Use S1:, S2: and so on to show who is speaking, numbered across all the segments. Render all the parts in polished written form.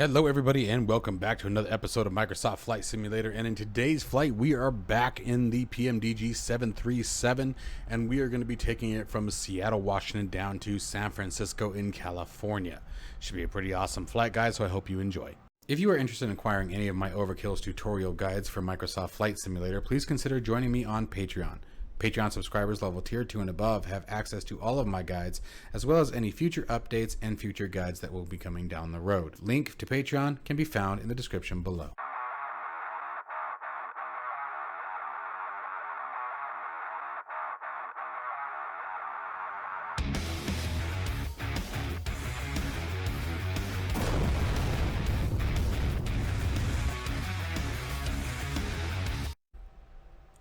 S1: Hello everybody and welcome back to another episode of Microsoft Flight Simulator, and in today's flight we are back in the PMDG 737 and we are going to be taking it from Seattle, Washington down to San Francisco in California. Should be a pretty awesome flight, guys, so I hope you enjoy. If you are interested in acquiring any of my Overkills tutorial guides for Microsoft Flight Simulator, please consider joining me on Patreon. Patreon subscribers level tier 2 and above have access to all of my guides, as well as any future updates and future guides that will be coming down the road. Link to Patreon can be found in the description below.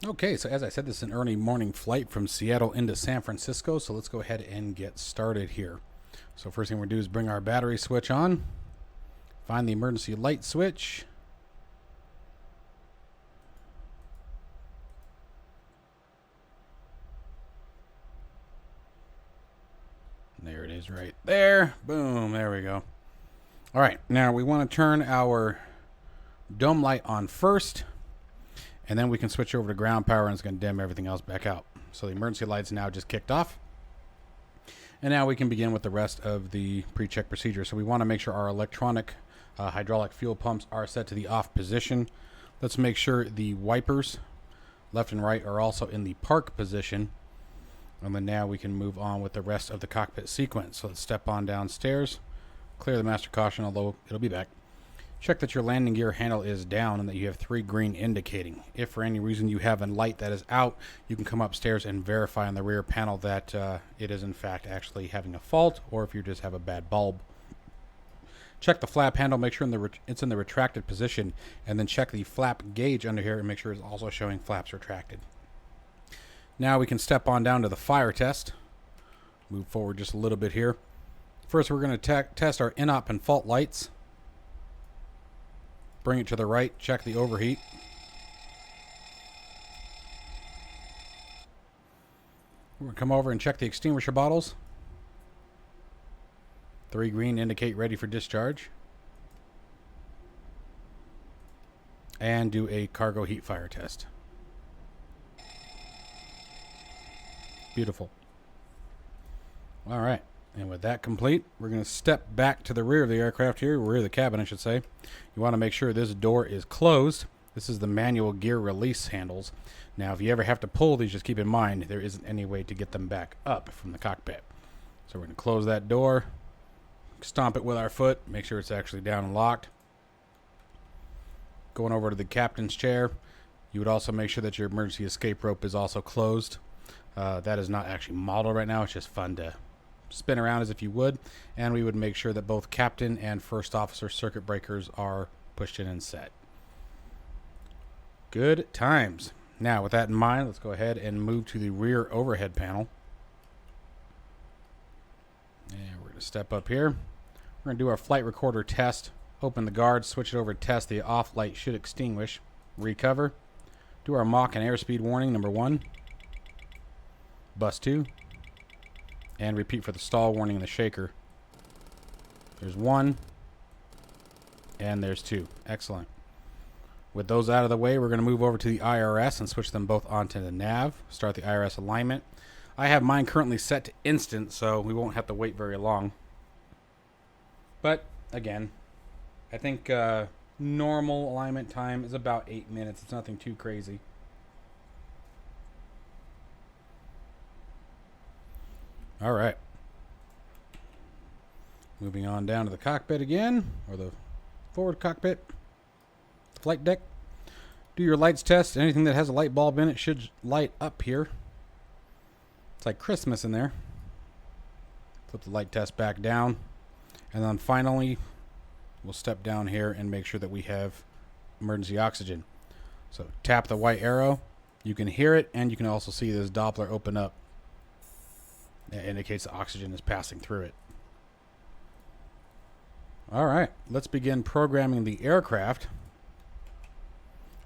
S1: Okay, so as I said, this is an early morning flight from Seattle into San Francisco, so let's go ahead and get started here. So first thing we're going to do is bring our battery switch on, find the emergency light switch, there it is right there, boom, there we go. All right, now we want to turn our dome light on first, and then we can switch over to ground power and it's going to dim everything else back out. So the emergency light's now just kicked off. And now we can begin with the rest of the pre-check procedure. So we want to make sure our electronic hydraulic fuel pumps are set to the off position. Let's make sure the wipers left and right are also in the park position. And then now we can move on with the rest of the cockpit sequence. So let's step on downstairs, clear the master caution, although it'll be back. Check that your landing gear handle is down and that you have 3 green indicating. If for any reason you have a light that is out, you can come upstairs and verify on the rear panel that it is in fact actually having a fault, or if you just have a bad bulb. Check the flap handle, make sure it's in the retracted position, and then check the flap gauge under here and make sure it's also showing flaps retracted. Now we can step on down to the fire test. Move forward just a little bit here. First we're going to test our in-op and fault lights. Bring it to the right, check the overheat. We're going to come over and check the extinguisher bottles. 3 green indicate ready for discharge. And do a cargo heat fire test. Beautiful. All right. And with that complete, we're going to step back to the rear of the aircraft here, rear of the cabin, I should say. You want to make sure this door is closed. This is the manual gear release handles. Now, if you ever have to pull these, just keep in mind there isn't any way to get them back up from the cockpit. So we're going to close that door, stomp it with our foot, make sure it's actually down and locked. Going over to the captain's chair, you would also make sure that your emergency escape rope is also closed. That is not actually modeled right now. It's just fun to spin around as if you would, and we would make sure that both captain and first officer circuit breakers are pushed in and set. Good times. Now with that in mind, let's go ahead and move to the rear overhead panel. And we're going to step up here. We're going to do our flight recorder test. Open the guard, switch it over to test. The off light should extinguish. Recover. Do our Mach and airspeed warning number 1. Bus 2. And repeat for the stall warning and the shaker. There's 1. And there's 2. Excellent. With those out of the way, we're going to move over to the IRS and switch them both onto the nav. Start the IRS alignment. I have mine currently set to instant, so we won't have to wait very long. But, again, I think normal alignment time is about 8 minutes. It's nothing too crazy. All right. Moving on down to the cockpit again, or the forward cockpit, flight deck. Do your lights test. Anything that has a light bulb in it should light up here. It's like Christmas in there. Put the light test back down. And then finally, we'll step down here and make sure that we have emergency oxygen. So tap the white arrow. You can hear it, and you can also see this Doppler open up. That indicates the oxygen is passing through it. All right, let's begin programming the aircraft.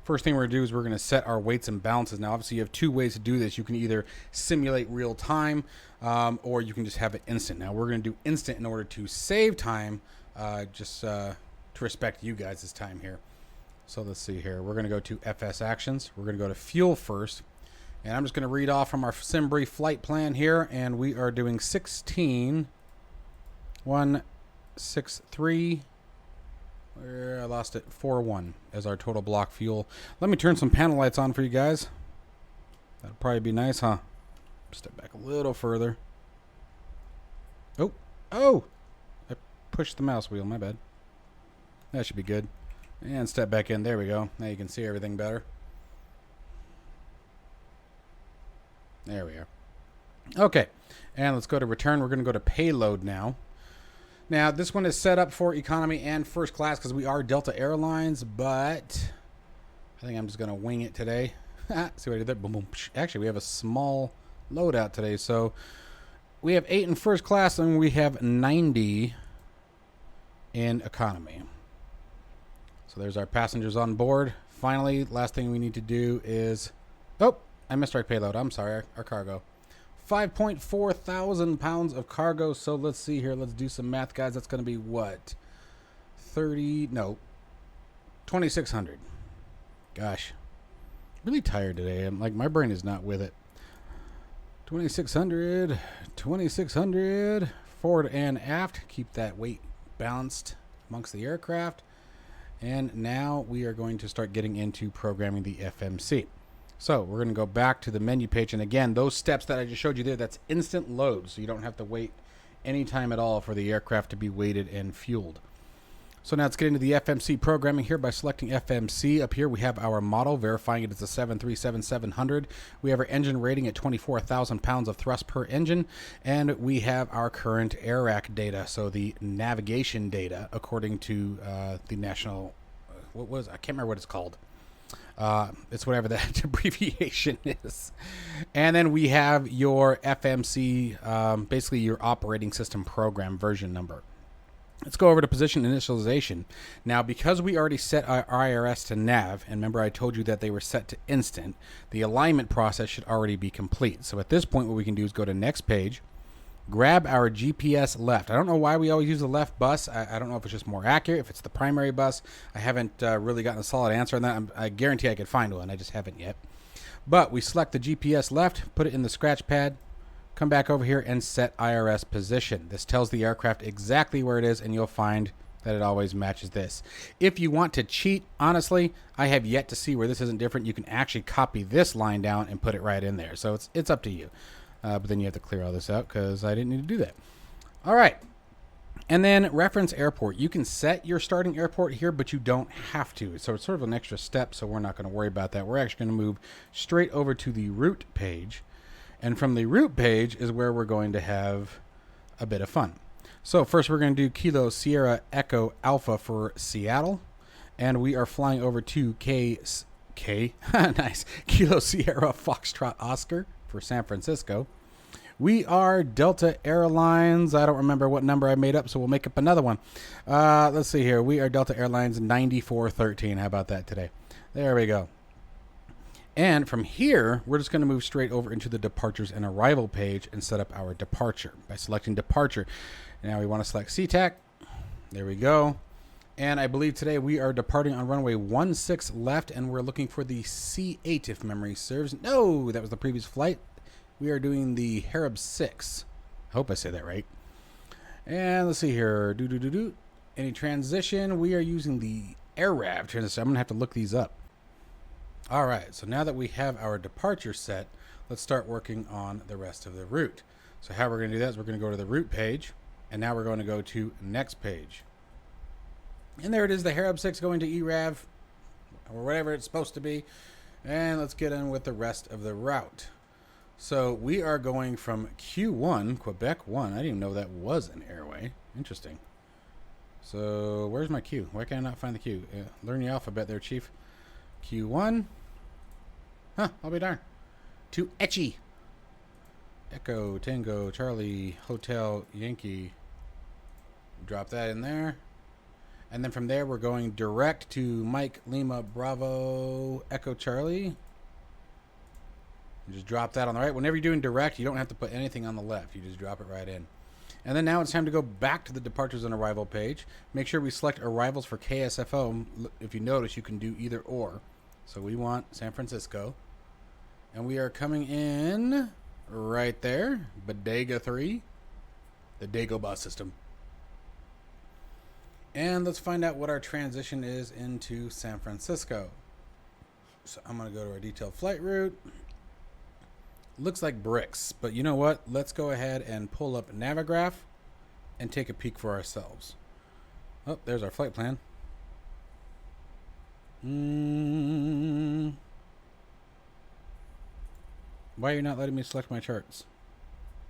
S1: First thing we're going to do is we're going to set our weights and balances. Now, obviously, you have 2 ways to do this. You can either simulate real time, or you can just have it instant. Now, we're going to do instant in order to save time, to respect you guys' time here. So let's see here. We're going to go to FS Actions. We're going to go to Fuel first. And I'm just going to read off from our SimBrief flight plan here. And we are doing 16,163. Where I lost it. 41 as our total block fuel. Let me turn some panel lights on for you guys. That'll probably be nice, huh? Step back a little further. Oh! I pushed the mouse wheel. My bad. That should be good. And step back in. There we go. Now you can see everything better. There we are. Okay. And let's go to return. We're going to go to payload now. Now, this one is set up for economy and first class because we are Delta Airlines, but I think I'm just going to wing it today. See what I did there? Boom, boom. Actually, we have a small loadout today. So we have 8 in first class and we have 90 in economy. So there's our passengers on board. Finally, last thing we need to do is... Oh, I missed our payload. I'm sorry, our cargo. 5.4 thousand pounds of cargo. So let's see here. Let's do some math, guys. That's going to be what? 2,600. Gosh. Really tired today. I'm like, my brain is not with it. 2,600. Forward and aft. Keep that weight balanced amongst the aircraft. And now we are going to start getting into programming the FMC. So we're going to go back to the menu page. And again, those steps that I just showed you there, that's instant load. So you don't have to wait any time at all for the aircraft to be weighted and fueled. So now let's get into the FMC programming here by selecting FMC. Up here we have our model, verifying it as a 737-700. We have our engine rating at 24,000 pounds of thrust per engine. And we have our current AIRAC data, so the navigation data, according to the national, I can't remember what it's called. It's whatever that abbreviation is. And then we have your FMC, basically your operating system program version number. Let's go over to position initialization. Now, because we already set our IRS to nav, and remember I told you that they were set to instant, the alignment process should already be complete. So at this point, what we can do is go to next page, grab our GPS left. I don't know why we always use the left bus. I don't know if it's just more accurate, if it's the primary bus. I haven't really gotten a solid answer on that. I guarantee I could find one. I just haven't yet. But we select the GPS left, put it in the scratch pad, come back over here and set IRS position. This tells the aircraft exactly where it is, and you'll find that it always matches this. If you want to cheat, honestly, I have yet to see where this isn't different. You can actually copy this line down and put it right in there. So it's up to you. But then you have to clear all this out because I didn't need to do that. All right. And then reference airport. You can set your starting airport here, but you don't have to. So it's sort of an extra step, so we're not going to worry about that. We're actually going to move straight over to the route page. And from the route page is where we're going to have a bit of fun. So first we're going to do Kilo Sierra Echo Alpha for Seattle. And we are flying over to nice, Kilo Sierra Foxtrot Oscar for San Francisco. We are Delta Airlines. I don't remember what number I made up, so we'll make up another one. Let's see here. We are Delta Airlines 9413. How about that today? There we go. And from here, we're just going to move straight over into the departures and arrival page and set up our departure by selecting departure. Now we want to select SeaTac. There we go. And I believe today we are departing on runway 16 left, and we're looking for the C8 if memory serves. No, that was the previous flight. We are doing the Harib 6. I hope I say that right. And let's see here. Any transition? We are using the AirRav transition. I'm going to have to look these up. All right, so now that we have our departure set, let's start working on the rest of the route. So how we're going to do that is we're going to go to the route page, and now we're going to go to next page. And there it is, the Harib 6 going to ERAV, or whatever it's supposed to be. And let's get in with the rest of the route. So we are going from Q1, Quebec 1. I didn't even know that was an airway. Interesting. So where's my Q? Why can I not find the Q? Learn the alphabet there, Chief. Q1. Huh, I'll be darned. To Etchy. Echo, Tango, Charlie, Hotel, Yankee. Drop that in there. And then from there, we're going direct to Mike, Lima, Bravo, Echo, Charlie. And just drop that on the right. Whenever you're doing direct, you don't have to put anything on the left. You just drop it right in. And then now it's time to go back to the departures and arrival page. Make sure we select arrivals for KSFO. If you notice, you can do either or. So we want San Francisco. And we are coming in right there. Bodega 3. The Dagobah system. And let's find out what our transition is into San Francisco. So I'm going to go to our detailed flight route. Looks like bricks, but you know what? Let's go ahead and pull up Navigraph and take a peek for ourselves. Oh, there's our flight plan. Why are you not letting me select my charts?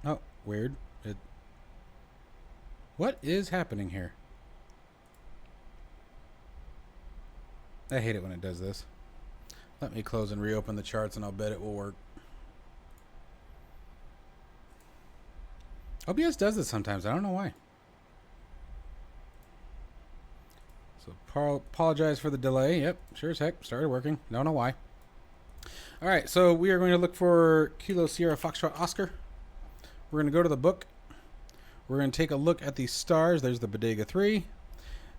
S1: Oh, weird. What is happening here? I hate it when it does this. Let me close and reopen the charts and I'll bet it will work. OBS does this sometimes. I don't know why. So apologize for the delay. Yep, sure as heck. Started working. Don't know why. All right, so we are going to look for Kilo Sierra Foxtrot Oscar. We're going to go to the book. We're going to take a look at the stars. There's the Bodega 3.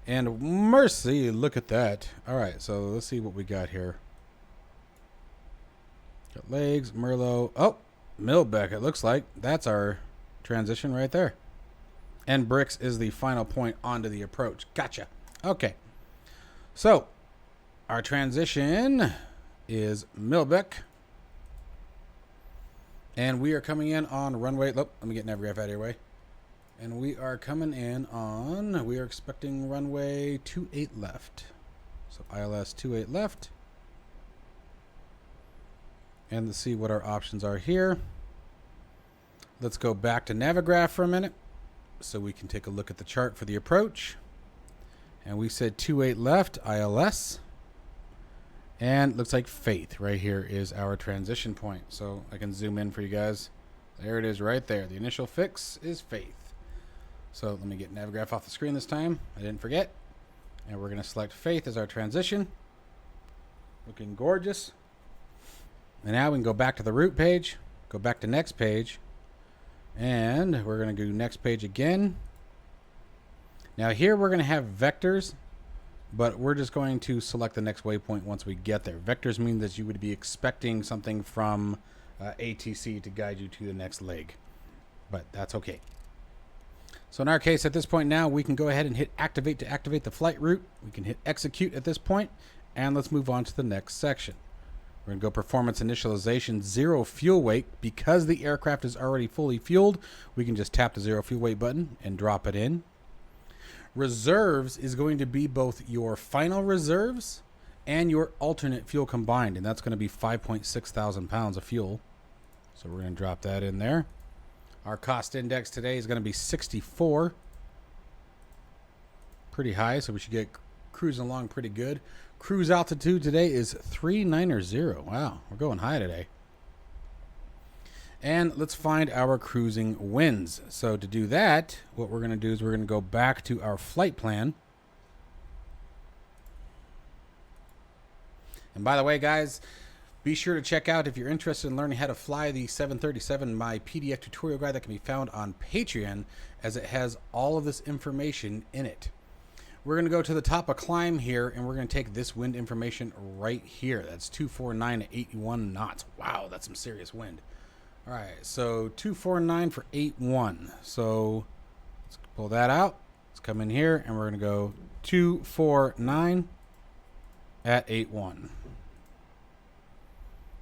S1: And mercy, look at that. All right, so let's see what we got here. Got legs, Merlot. Oh, Milbeck, it looks like. That's our transition right there. And bricks is the final point onto the approach. Gotcha. Okay. So, our transition is Milbeck. And we are coming in on runway. Let me get Navigraph out of your way. And we are coming in on, we are expecting runway 28 left. So ILS 28 left. And let's see what our options are here. Let's go back to Navigraph for a minute so we can take a look at the chart for the approach. And we said 28 left, ILS. And looks like Faith right here is our transition point. So I can zoom in for you guys. There it is right there. The initial fix is Faith. So let me get Navigraph off the screen this time. I didn't forget. And we're going to select Faith as our transition. Looking gorgeous. And now we can go back to the route page. Go back to next page. And we're going to do next page again. Now here we're going to have vectors. But we're just going to select the next waypoint once we get there. Vectors mean that you would be expecting something from ATC to guide you to the next leg. But that's okay. So in our case, at this point now, we can go ahead and hit activate to activate the flight route. We can hit execute at this point, and let's move on to the next section. We're going to go performance initialization, 0 fuel weight. Because the aircraft is already fully fueled, we can just tap the 0 fuel weight button and drop it in. Reserves is going to be both your final reserves and your alternate fuel combined, and that's going to be 5.6 thousand pounds of fuel. So we're going to drop that in there. Our cost index today is going to be 64. Pretty high, so we should get cruising along pretty good. Cruise altitude today is 390. Wow, we're going high today. And let's find our cruising winds. So to do that, what we're going to do is we're going to go back to our flight plan. And by the way, guys, be sure to check out, if you're interested in learning how to fly the 737, my PDF tutorial guide that can be found on Patreon, as it has all of this information in it. We're going to go to the top of climb here, and we're going to take this wind information right here. That's 249 at 81 knots. Wow, that's some serious wind. All right, so 249 for 81. So let's pull that out. Let's come in here, and we're going to go 249 at 81.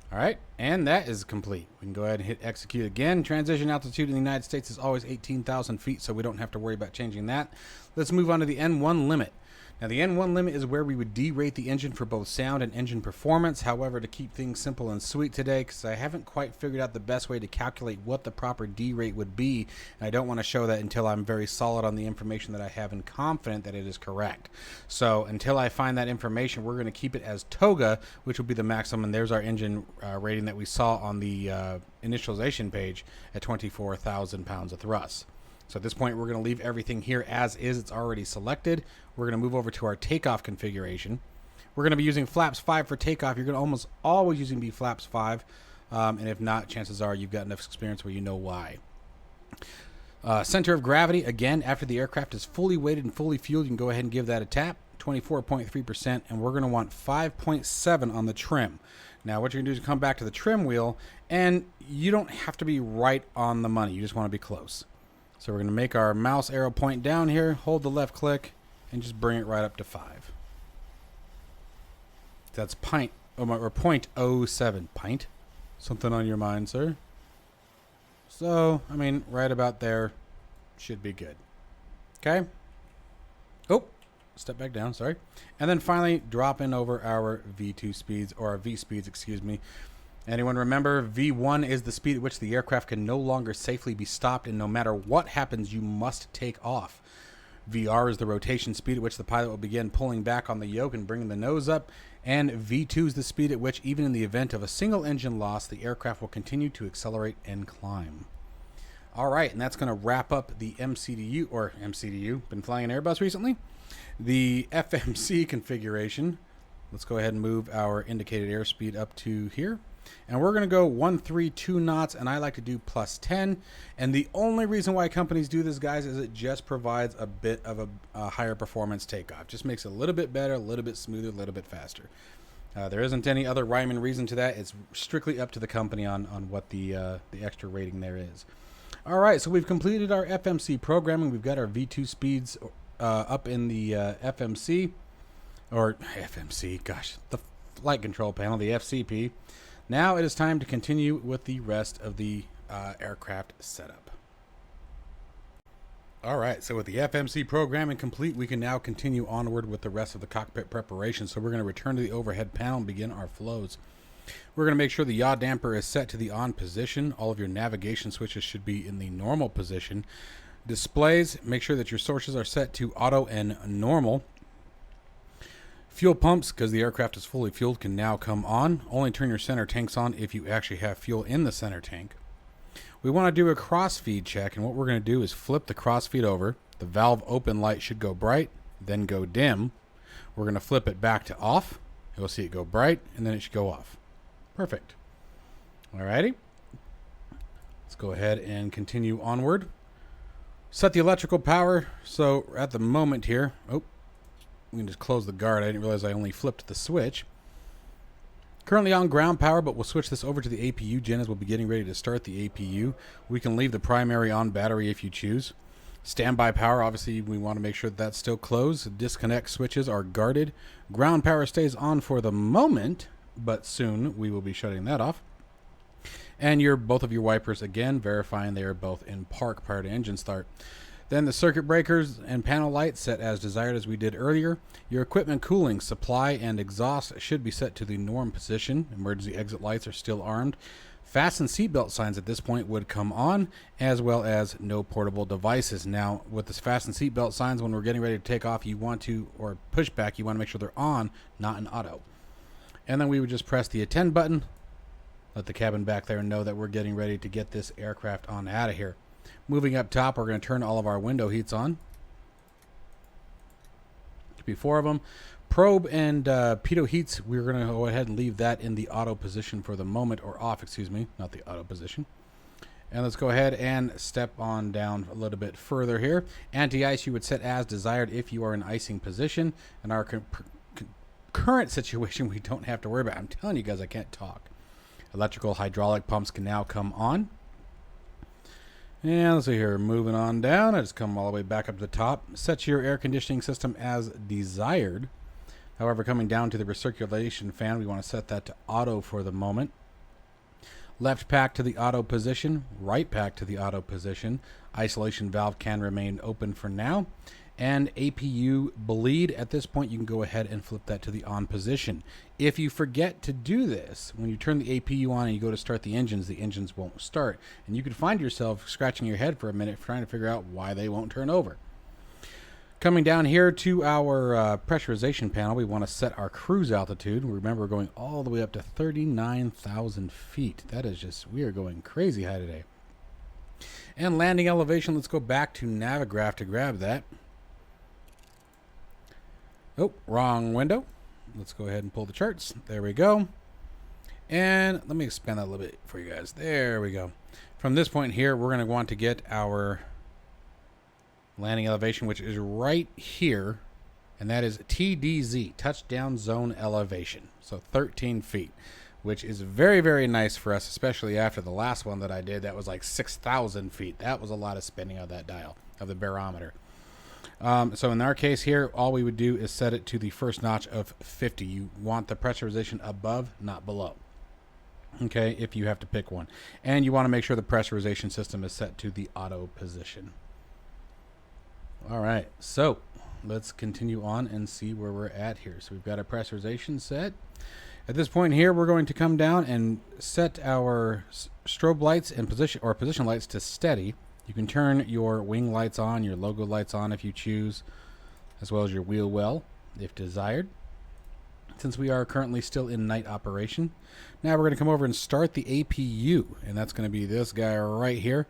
S1: All right, and that is complete. We can go ahead and hit execute again. Transition altitude in the United States is always 18,000 feet, so we don't have to worry about changing that. Let's move on to the N1 limit. Now, the N1 limit is where we would derate the engine for both sound and engine performance. However, to keep things simple and sweet today, because I haven't quite figured out the best way to calculate what the proper derate would be, and I don't want to show that until I'm very solid on the information that I have and confident that it is correct. So until I find that information, we're going to keep it as TOGA, which will be the maximum, and there's our engine rating that we saw on the initialization page at 24,000 pounds of thrust. So at this point, we're going to leave everything here as is. It's already selected. We're going to move over to our takeoff configuration. We're going to be using flaps 5 for takeoff. You're going to almost always using be flaps 5. And if not, chances are you've got enough experience where you know why. Center of gravity, again, after the aircraft is fully weighted and fully fueled, you can go ahead and give that a tap. 24.3%, and we're going to want 5.7 on the trim. Now, what you're going to do is come back to the trim wheel, and you don't have to be right on the money. You just want to be close. So we're going to make our mouse arrow point down here, hold the left click, and just bring it right up to 5. That's or 0.07. Pint? Something on your mind, sir? So, I mean, right about there should be good. Okay? Oh, step back down, sorry. And then finally, drop in over our V2 speeds, or our V speeds, excuse me. Anyone remember, V1 is the speed at which the aircraft can no longer safely be stopped, and no matter what happens, you must take off. VR is the rotation speed at which the pilot will begin pulling back on the yoke and bringing the nose up, and V2 is the speed at which, even in the event of a single engine loss, the aircraft will continue to accelerate and climb. All right, and that's going to wrap up the MCDU. Been flying an Airbus recently? The FMC configuration. Let's go ahead and move our indicated airspeed up to here. And we're going to go 132 knots, and I like to do plus 10. And the only reason why companies do this, guys, is it just provides a bit of a higher performance takeoff. Just makes it a little bit better, a little bit smoother, a little bit faster. There isn't any other rhyme and reason to that. It's strictly up to the company on what the extra rating there is. All right, so we've completed our FMC programming. We've got our V2 speeds up in the FMC, gosh, the flight control panel, the FCP. Now it is time to continue with the rest of the aircraft setup. All right, so with the FMC programming complete, we can now continue onward with the rest of the cockpit preparation. So we're going to return to the overhead panel and begin our flows. We're going to make sure the yaw damper is set to the on position. All of your navigation switches should be in the normal position. Displays, make sure that your sources are set to auto and normal. Fuel pumps, because the aircraft is fully fueled, can now come on. Only turn your center tanks on if you actually have fuel in the center tank. We want to do a crossfeed check, and what we're going to do is flip the crossfeed over. The valve open light should go bright, then go dim. We're going to flip it back to off. You'll see it go bright, and then it should go off. Perfect. Alrighty. Let's go ahead and continue onward. Set the electrical power. So at the moment here, we can just close the guard. I didn't realize I only flipped the switch. Currently on ground power, but we'll switch this over to the APU gen as we'll be getting ready to start the APU. We can leave the primary on battery if you choose. Standby power, obviously we want to make sure that that's still closed. Disconnect switches are guarded. Ground power stays on for the moment, but soon we will be shutting that off. And both of your wipers, again, verifying they are both in park prior to engine start. Then the circuit breakers and panel lights set as desired as we did earlier. Your equipment cooling, supply, and exhaust should be set to the norm position. Emergency exit lights are still armed. Fasten seatbelt signs at this point would come on, as well as no portable devices. Now, with the fasten seatbelt signs, when we're getting ready to take off, or pushback, you want to make sure they're on, not in auto. And then we would just press the attend button, let the cabin back there know that we're getting ready to get this aircraft on out of here. Moving up top, we're going to turn all of our window heats on. There'll be 4 of them. Probe and pitot heats, we're going to go ahead and leave that in the auto position for the moment, or off, excuse me, not the auto position. And let's go ahead and step on down a little bit further here. Anti-ice you would set as desired if you are in icing position. In our current situation, we don't have to worry about it. I'm telling you guys, I can't talk. Electrical hydraulic pumps can now come on. And let's see here, moving on down. I just come all the way back up to the top. Set your air conditioning system as desired. However, coming down to the recirculation fan, we want to set that to auto for the moment. Left pack to the auto position, right pack to the auto position. Isolation valve can remain open for now. And APU bleed, at this point you can go ahead and flip that to the on position. If you forget to do this, when you turn the APU on and you go to start the engines won't start. And you could find yourself scratching your head for a minute trying to figure out why they won't turn over. Coming down here to our pressurization panel, we want to set our cruise altitude. Remember, we're going all the way up to 39,000 feet. That is just, we are going crazy high today. And landing elevation, let's go back to Navigraph to grab that. Oh, wrong window. Let's go ahead and pull the charts. There we go. And let me expand that a little bit for you guys. There we go. From this point here, we're going to want to get our landing elevation, which is right here, and that is TDZ, touchdown zone elevation. So 13 feet, which is very, very nice for us, especially after the last one that I did. That was like 6,000 feet. That was a lot of spinning of that dial, of the barometer. So in our case here, all we would do is set it to the first notch of 50. You want the pressurization above, not below. Okay, if you have to pick one. And you want to make sure the pressurization system is set to the auto position. All right, so let's continue on and see where we're at here. So we've got our pressurization set. At this point here, we're going to come down and set our strobe lights and position lights to steady. You can turn your wing lights on, your logo lights on if you choose, as well as your wheel well, if desired. Since we are currently still in night operation, now we're going to come over and start the APU, and that's going to be this guy right here.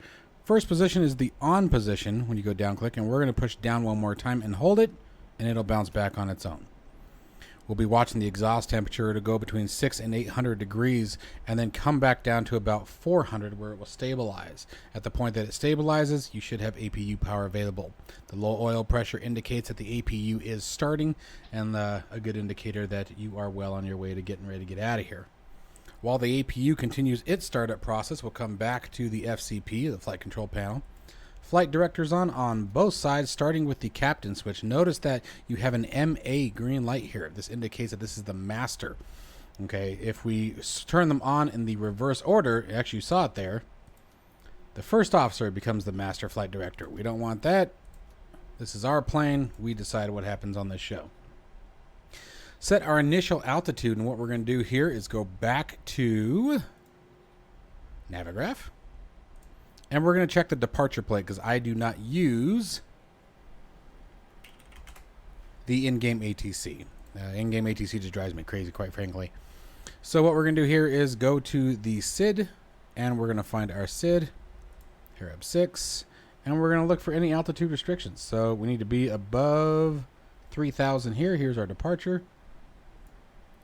S1: First position is the on position when you go down click, and we're going to push down one more time and hold it, and it'll bounce back on its own. We'll be watching the exhaust temperature to go between 600 and 800 degrees and then come back down to about 400 where it will stabilize. At the point that it stabilizes, you should have APU power available. The low oil pressure indicates that the APU is starting, and a good indicator that you are well on your way to getting ready to get out of here. While the APU continues its startup process, we'll come back to the FCP, the flight control panel. Flight directors on both sides, starting with the captain switch. Notice that you have an MA green light here. This indicates that this is the master. Okay, if we turn them on in the reverse order, actually you saw it there, the first officer becomes the master flight director. We don't want that. This is our plane. We decide what happens on this show. Set our initial altitude, and what we're going to do here is go back to Navigraph. And we're going to check the departure plate because I do not use the in-game ATC. In-game ATC just drives me crazy, quite frankly. So what we're going to do here is go to the SID, and we're going to find our SID, Arab 6, and we're going to look for any altitude restrictions. So we need to be above 3,000 here. Here's our departure.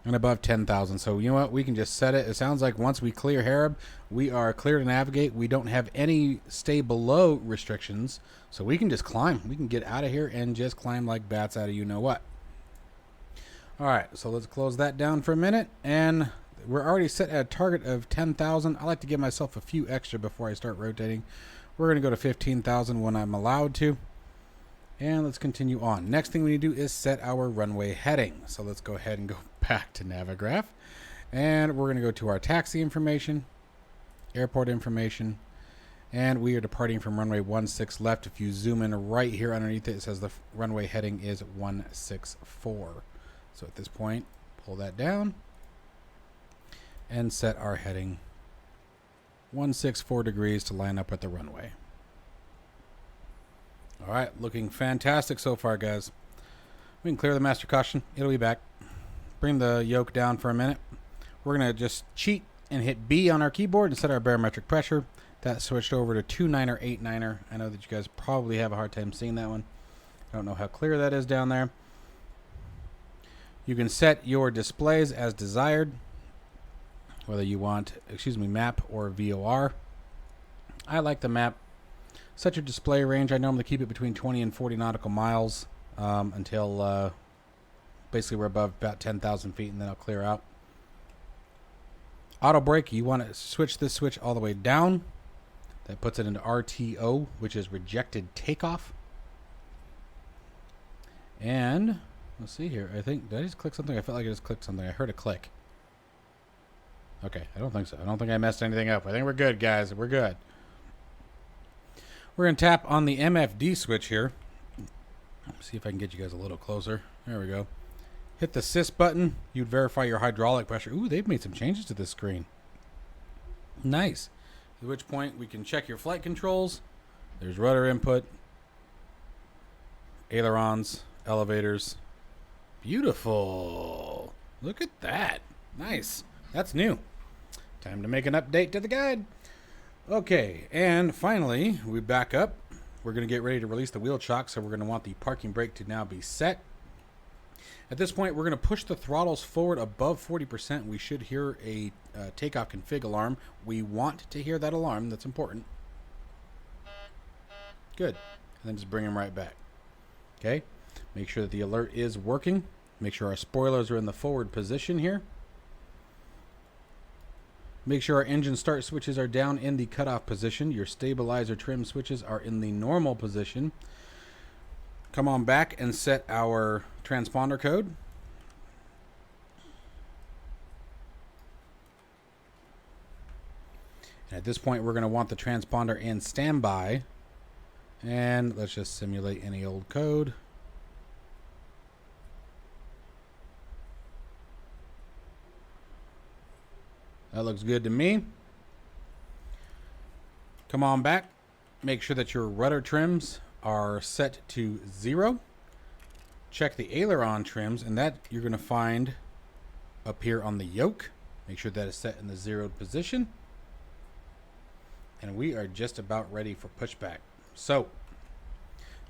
S1: And above 10,000. So you know what? We can just set it. It sounds like once we clear Harab, we are clear to navigate. We don't have any stay below restrictions. So we can just climb. We can get out of here and just climb like bats out of you know what. All right. So let's close that down for a minute. And we're already set at a target of 10,000. I like to give myself a few extra before I start rotating. We're going to go to 15,000 when I'm allowed to. And let's continue on. Next thing we need to do is set our runway heading. So let's go ahead and go back to Navigraph. And we're going to go to our taxi information, airport information, and we are departing from runway 16 left. If you zoom in right here underneath it, it says the runway heading is 164. So at this point, pull that down and set our heading 164 degrees to line up with the runway. All right, looking fantastic so far, guys. We can clear the master caution. It'll be back. Bring the yoke down for a minute. We're going to just cheat and hit B on our keyboard and set our barometric pressure. That switched over to 29er, 89er. I know that you guys probably have a hard time seeing that one. I don't know how clear that is down there. You can set your displays as desired, whether you want, map or VOR. I like the map. Set your display range. I normally keep it between 20 and 40 nautical miles until basically we're above about 10,000 feet, and then I'll clear out. Auto brake, you want to switch this switch all the way down. That puts it into RTO, which is rejected takeoff. And let's see here. I think, did I just click something? I felt like I just clicked something. I heard a click. Okay, I don't think so. I don't think I messed anything up. I think we're good, guys. We're good. We're going to tap on the MFD switch here. See if I can get you guys a little closer. There we go. Hit the sys button. You'd verify your hydraulic pressure. Ooh, they've made some changes to this screen. Nice. At which point we can check your flight controls. There's rudder input, ailerons, elevators. Beautiful. Look at that. Nice. That's new. Time to make an update to the guide. Okay, and finally, we back up. We're going to get ready to release the wheel chock, so we're going to want the parking brake to now be set. At this point, we're going to push the throttles forward above 40%. We should hear a takeoff config alarm. We want to hear that alarm. That's important. Good. and then just bring them right back. Okay, make sure that the alert is working. Make sure our spoilers are in the forward position here. Make sure our engine start switches are down in the cutoff position. Your stabilizer trim switches are in the normal position. Come on back and set our transponder code. And at this point, we're going to want the transponder in standby. And let's just simulate any old code. That looks good to me. Come on back. Make sure that your rudder trims are set to 0. Check the aileron trims, and that you're going to find up here on the yoke. Make sure that is set in the 0'd position. And we are just about ready for pushback. So,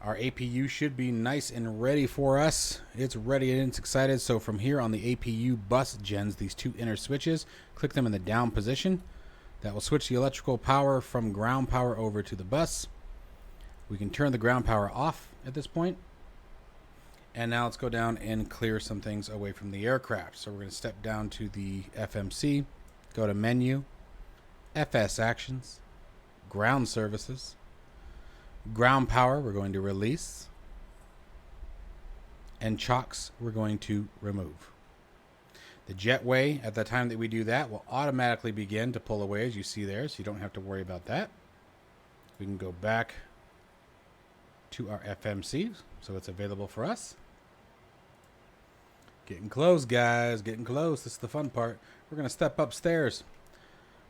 S1: our APU should be nice and ready for us. It's ready and it's excited. So from here on the APU bus gens, these 2 inner switches, click them in the down position. That will switch the electrical power from ground power over to the bus. We can turn the ground power off at this point. And now let's go down and clear some things away from the aircraft. So we're going to step down to the FMC, go to Menu, FS Actions, Ground Services. Ground power we're going to release, and chocks we're going to remove. The jetway at the time that we do that will automatically begin to pull away, as you see there, so you don't have to worry about that. We can go back to our FMC so it's available for us. Getting close, guys, getting close. This is the fun part. We're going to step upstairs.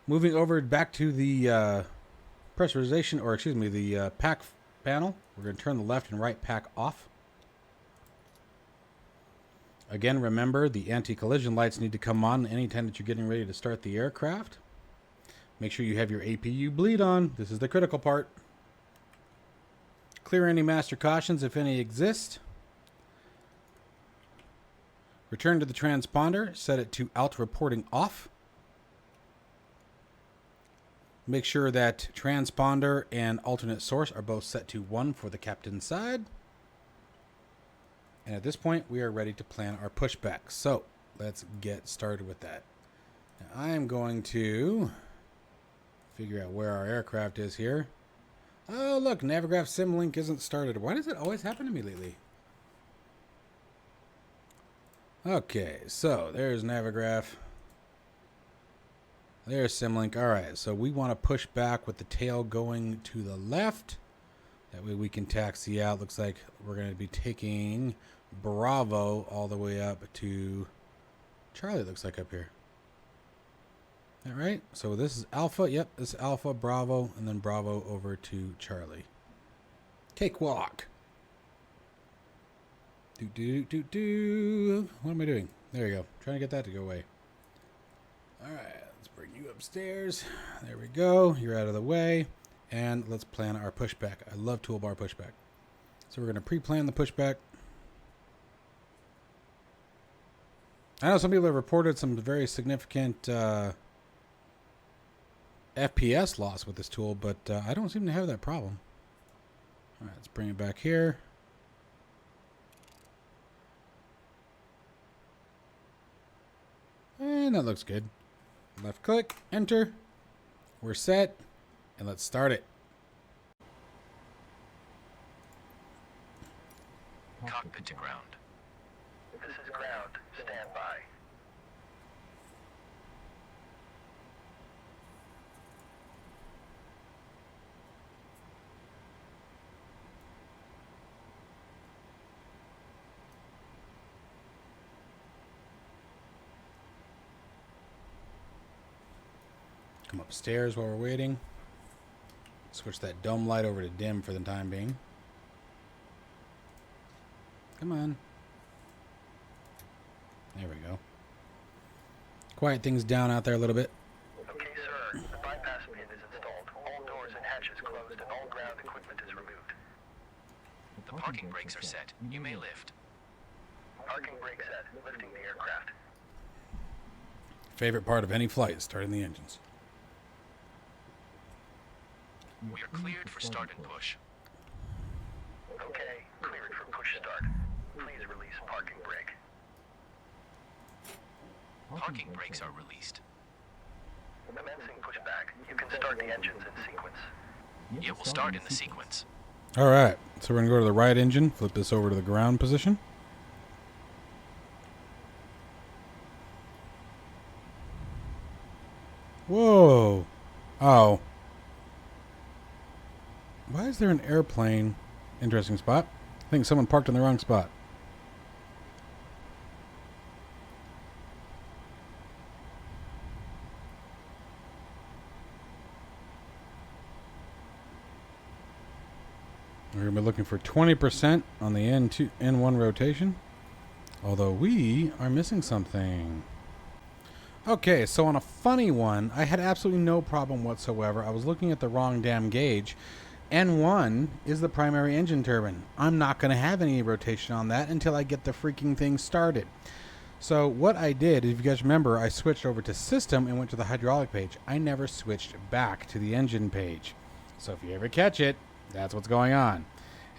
S1: Moving over back to the pressurization, or excuse me, the pack panel. We're going to turn the left and right pack off. Again, remember the anti-collision lights need to come on anytime that you're getting ready to start the aircraft. Make sure you have your APU bleed on. This is the critical part. Clear any master cautions if any exist. Return to the transponder. Set it to alt reporting off. Make sure that transponder and alternate source are both set to 1 for the captain's side. And at this point, we are ready to plan our pushback. So let's get started with that. Now, I am going to figure out where our aircraft is here. Oh, look, Navigraph Simlink isn't started. Why does it always happen to me lately? Okay, so there's Navigraph. There's Simlink. All right, so we want to push back with the tail going to the left. That way we can taxi out. Looks like we're going to be taking Bravo all the way up to Charlie, looks like up here. All right, so this is Alpha. Yep, this is Alpha, Bravo, and then Bravo over to Charlie. Cakewalk. What am I doing? There you go. Trying to get that to go away. All right. Bring you upstairs. There we go. You're out of the way. And let's plan our pushback. I love toolbar pushback. So we're going to pre-plan the pushback. I know some people have reported some very significant FPS loss with this tool, but I don't seem to have that problem. All right, let's bring it back here. And that looks good. Left click, enter. We're set, and let's start it.
S2: Cockpit to ground. This is ground. Stand by.
S1: Come upstairs while we're waiting. Switch that dome light over to dim for the time being. Come on. There we go. Quiet things down out there a little bit.
S2: Okay, sir. The bypass pin is installed. All doors and hatches closed and all ground equipment is removed. The parking brakes are set. You may lift. Parking brake set. Lifting the aircraft.
S1: Favorite part of any flight is starting the engines.
S2: We are cleared for start and push. Parking brakes are released. Commencing pushback. You can start the engines in sequence. It will start in the sequence.
S1: All right, so we're going to go to the right engine, flip this over to the ground position. Whoa. Oh. Why is there an airplane? Interesting spot. I think someone parked in the wrong spot. We're going to be looking for 20% on the N1 rotation. Although we are missing something. Okay, so on a funny one, I had absolutely no problem whatsoever. I was looking at the wrong damn gauge. N1 is the primary engine turbine. I'm not going to have any rotation on that until I get the freaking thing started. So what I did, if you guys remember, I switched over to system and went to the hydraulic page. I never switched back to the engine page. So if you ever catch it, that's what's going on.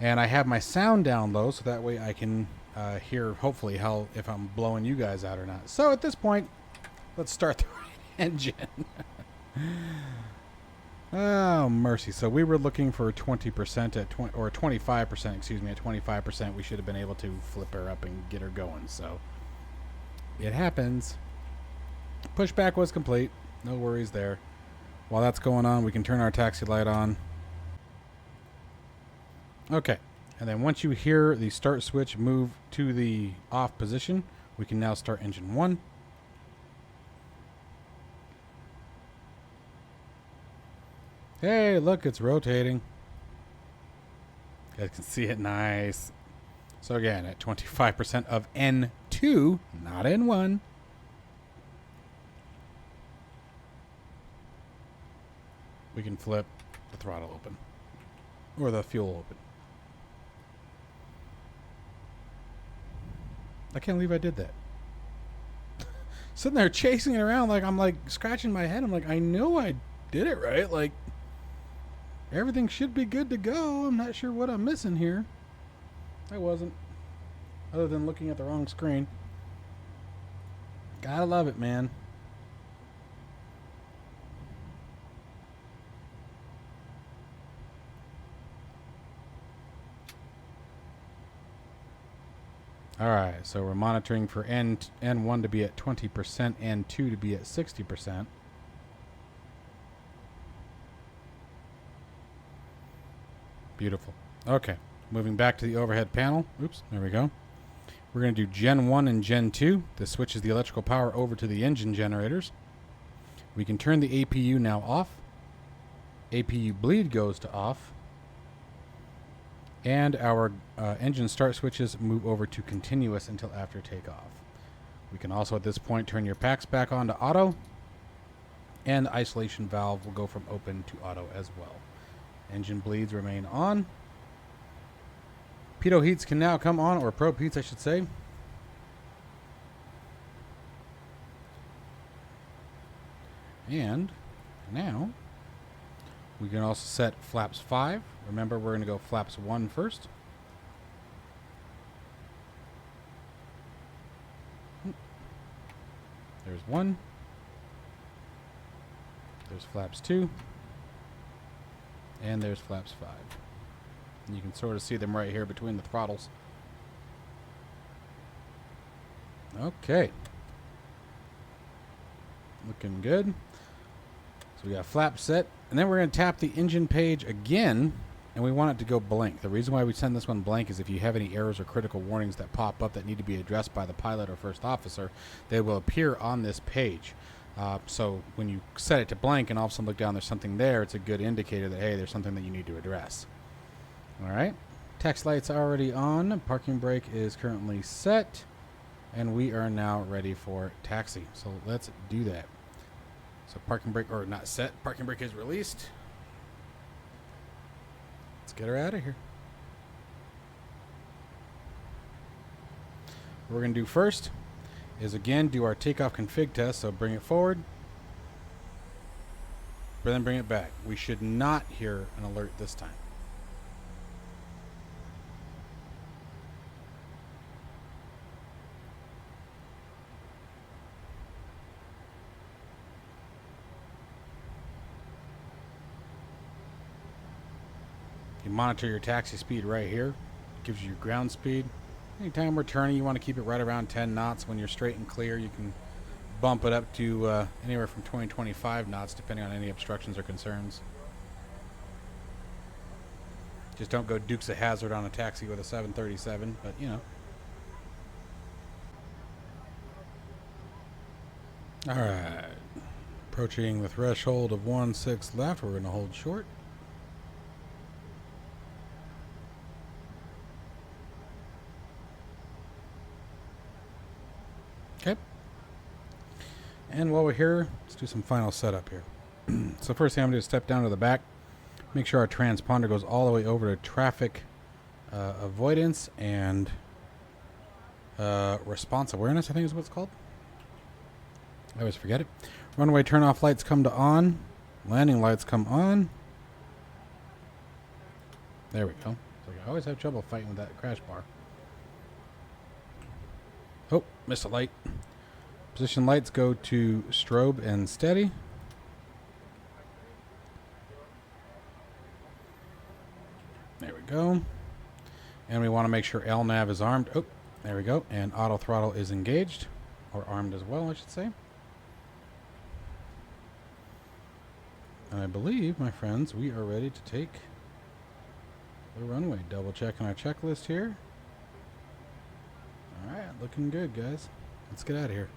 S1: And I have my sound down low so that way I can hear, hopefully, if I'm blowing you guys out or not. So at this point, let's start the engine. Oh, mercy. So we were looking for 20% or 25%, excuse me, at 25%. We should have been able to flip her up and get her going. So it happens. Pushback was complete. No worries there. While that's going on, we can turn our taxi light on. Okay. And then once you hear the start switch move to the off position, we can now start engine 1. Hey, look, it's rotating. You guys can see it nice. So again, at 25% of N2, not N1. We can flip the throttle open. Or the fuel open. I can't believe I did that. Sitting there chasing it around like I'm like scratching my head. I'm like, I know I did it right. Like, everything should be good to go. I'm not sure what I'm missing here. I wasn't. Other than looking at the wrong screen. Gotta love it, man. Alright, so we're monitoring for N1 to be at 20%, N2 to be at 60%. Beautiful. Okay, moving back to the overhead panel. Oops, there we go. We're going to do Gen 1 and Gen 2. This switches the electrical power over to the engine generators. We can turn the APU now off. APU bleed goes to off. And our engine start switches move over to continuous until after takeoff. We can also at this point turn your packs back on to auto. And the isolation valve will go from open to auto as well. Engine bleeds remain on. Pitot heats can now come on, or probe heats I should say. And now we can also set flaps 5. Remember, we're going to go flaps 1 first. There's 1. There's flaps 2. And there's flaps 5. And you can sort of see them right here between the throttles. Okay. Looking good. So we got flaps set. And then we're going to tap the engine page again. And we want it to go blank. The reason why we send this one blank is if you have any errors or critical warnings that pop up that need to be addressed by the pilot or first officer, they will appear on this page. So when you set it to blank and all of a sudden look down, there's something there, it's a good indicator that, hey, there's something that you need to address. All right. Tax light's already on. Parking brake is currently set. And we are now ready for taxi. So let's do that. So parking brake, or not set, parking brake is released. Let's get her out of here. What we're going to do first is again do our takeoff config test. So bring it forward, but then bring it back. We should not hear an alert this time. You monitor your taxi speed right here. Gives you your ground speed. Anytime we're turning, you want to keep it right around 10 knots. When you're straight and clear, you can bump it up to anywhere from 20 to 25 knots, depending on any obstructions or concerns. Just don't go Dukes of Hazzard on a taxi with a 737, but you know. Alright. Approaching the threshold of 1-6 left. We're going to hold short. Okay. And while we're here, let's do some final setup here. So first thing I'm going to do is step down to the back. Make sure our transponder goes all the way over to traffic avoidance and response awareness, I think is what it's called. I always forget it. Runway turn-off lights come to on. Landing lights come on. There we go. So I always have trouble fighting with that crash bar. Oh, missed a light. Position lights go to strobe and steady. There we go. And we want to make sure LNAV is armed. Oh, there we go. And auto throttle is engaged. Or armed as well, I should say. And I believe, my friends, we are ready to take the runway. Double checking our checklist here. Alright, looking good, guys. Let's get out of here.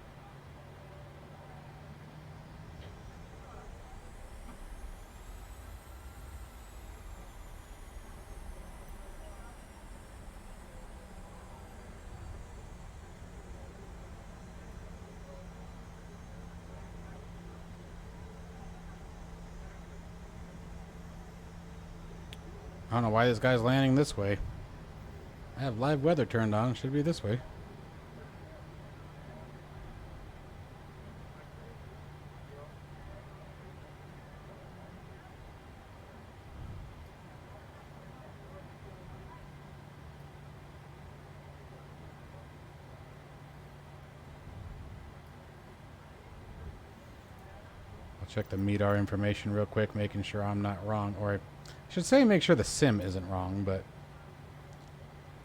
S1: I don't know why this guy's landing this way. I have live weather turned on. It should be this way. I'll check the MEDAR information real quick, making sure I'm not wrong. Or I should say make sure the sim isn't wrong, but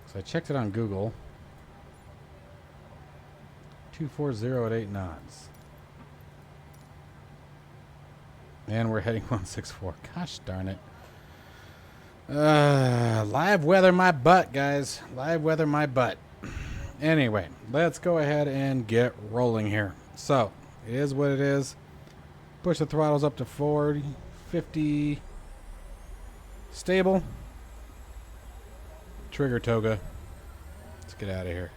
S1: so I checked it on Google. 240 at 8 knots. And we're heading 164. Gosh darn it. Live weather my butt, guys. Live weather my butt. Anyway, let's go ahead and get rolling here. So, it is what it is. Push the throttles up to 40, 50. Stable. Trigger toga. Let's get out of here.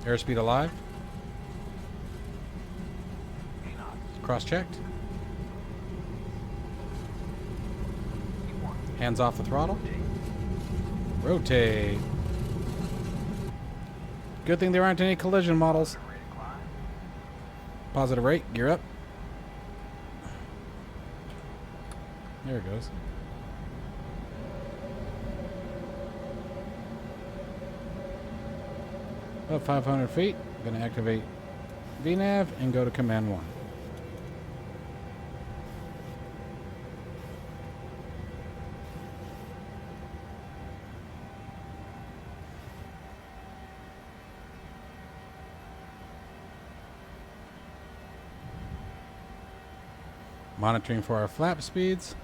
S1: Airspeed alive. Cross-checked. Hands off the throttle. Rotate. Good thing there aren't any collision models. Positive rate. Gear up. There it goes. About 500 feet. I'm going to activate VNAV and go to Command 1. Monitoring for our flap speeds.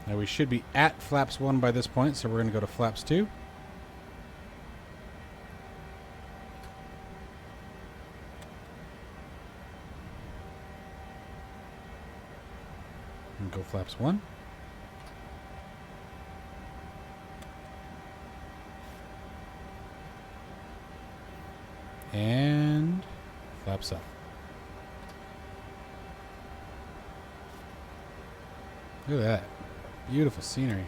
S1: Now we should be at flaps 1 by this point, so we're going to go to flaps 2. And go flaps 1. And flaps up. Look at that. Beautiful scenery.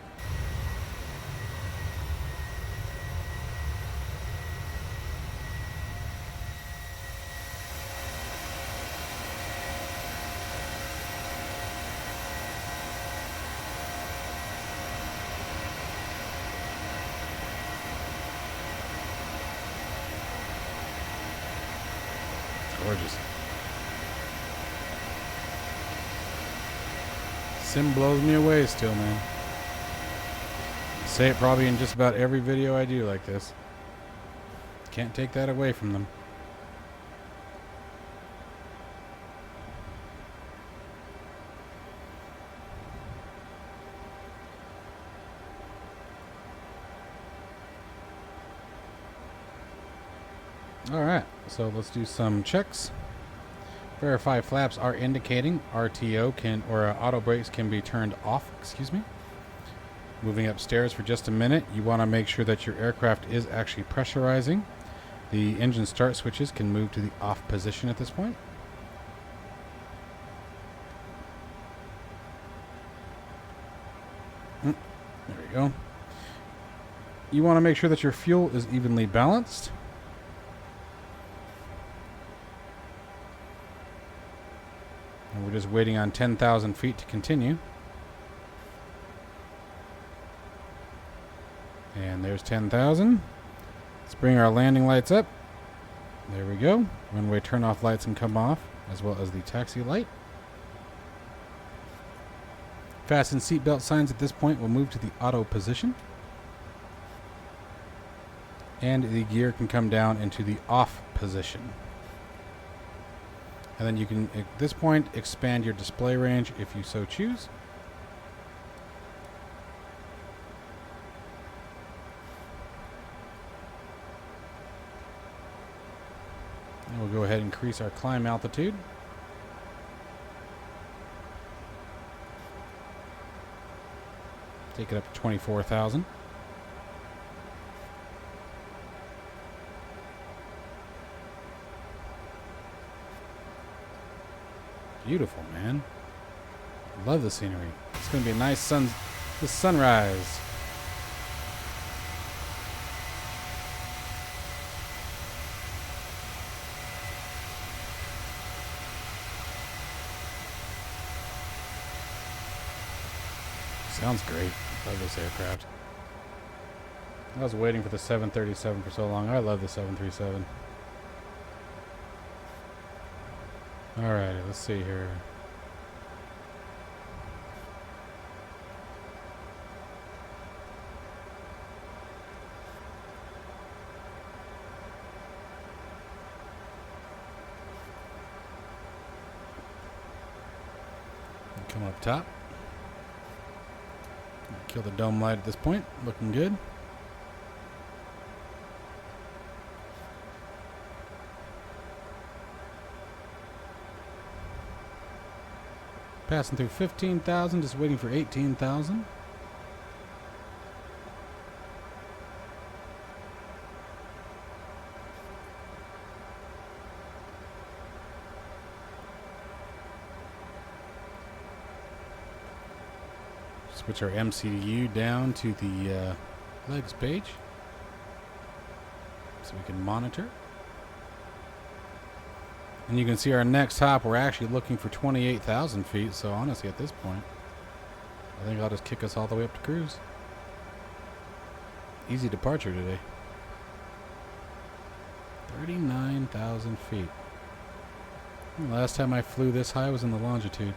S1: Gorgeous. Sim blows me away still, man. I say it probably in just about every video I do like this. Can't take that away from them. Alright, so let's do some checks. Verify flaps are indicating. RTO can, or auto brakes can be turned off, excuse me. Moving upstairs for just a minute, you want to make sure that your aircraft is actually pressurizing. The engine start switches can move to the off position at this point. There we go. You want to make sure that your fuel is evenly balanced. And we're just waiting on 10,000 feet to continue. And there's 10,000. Let's bring our landing lights up. There we go. Runway turn-off lights can come off, as well as the taxi light. Fasten seatbelt signs at this point will move to the auto position. And the gear can come down into the off position. And then you can, at this point, expand your display range if you so choose. And we'll go ahead and increase our climb altitude. Take it up to 24,000. Beautiful, man. Love the scenery. It's going to be a nice sunrise. Sounds great. Love this aircraft. I was waiting for the 737 for so long. I love the 737. Alright, let's see here. Come up top. Kill the dome light at this point. Looking good. Passing through 15,000, just waiting for 18,000. Switch our MCDU down to the legs page so we can monitor. And you can see our next hop, we're actually looking for 28,000 feet. So honestly, at this point, I think I'll just kick us all the way up to cruise. Easy departure today. 39,000 feet. Last time I flew this high was in the Longitude.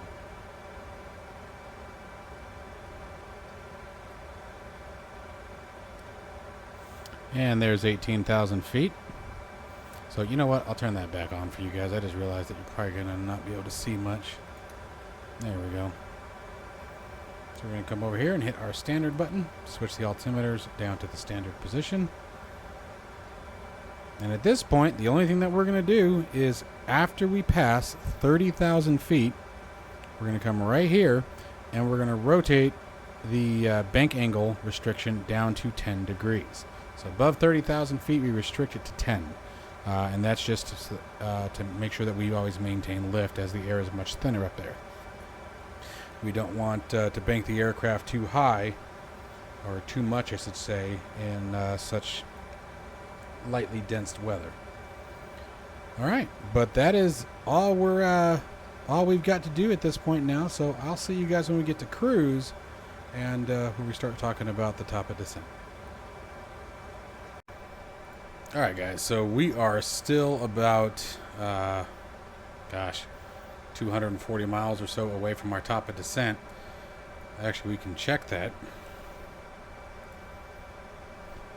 S1: And there's 18,000 feet. So you know what? I'll turn that back on for you guys. I just realized that you're probably going to not be able to see much. There we go. So we're going to come over here and hit our standard button. Switch the altimeters down to the standard position. And at this point, the only thing that we're going to do is after we pass 30,000 feet, we're going to come right here and we're going to rotate the bank angle restriction down to 10 degrees. So above 30,000 feet, we restrict it to 10. And that's just to make sure that we always maintain lift as the air is much thinner up there. We don't want to bank the aircraft too high, or too much, I should say, in such lightly dense weather. All right, but that is all we've got to do at this point now. So I'll see you guys when we get to cruise, and when we start talking about the top of descent. All right, guys, so we are still about gosh, 240 miles or so away from our top of descent. Actually, we can check that.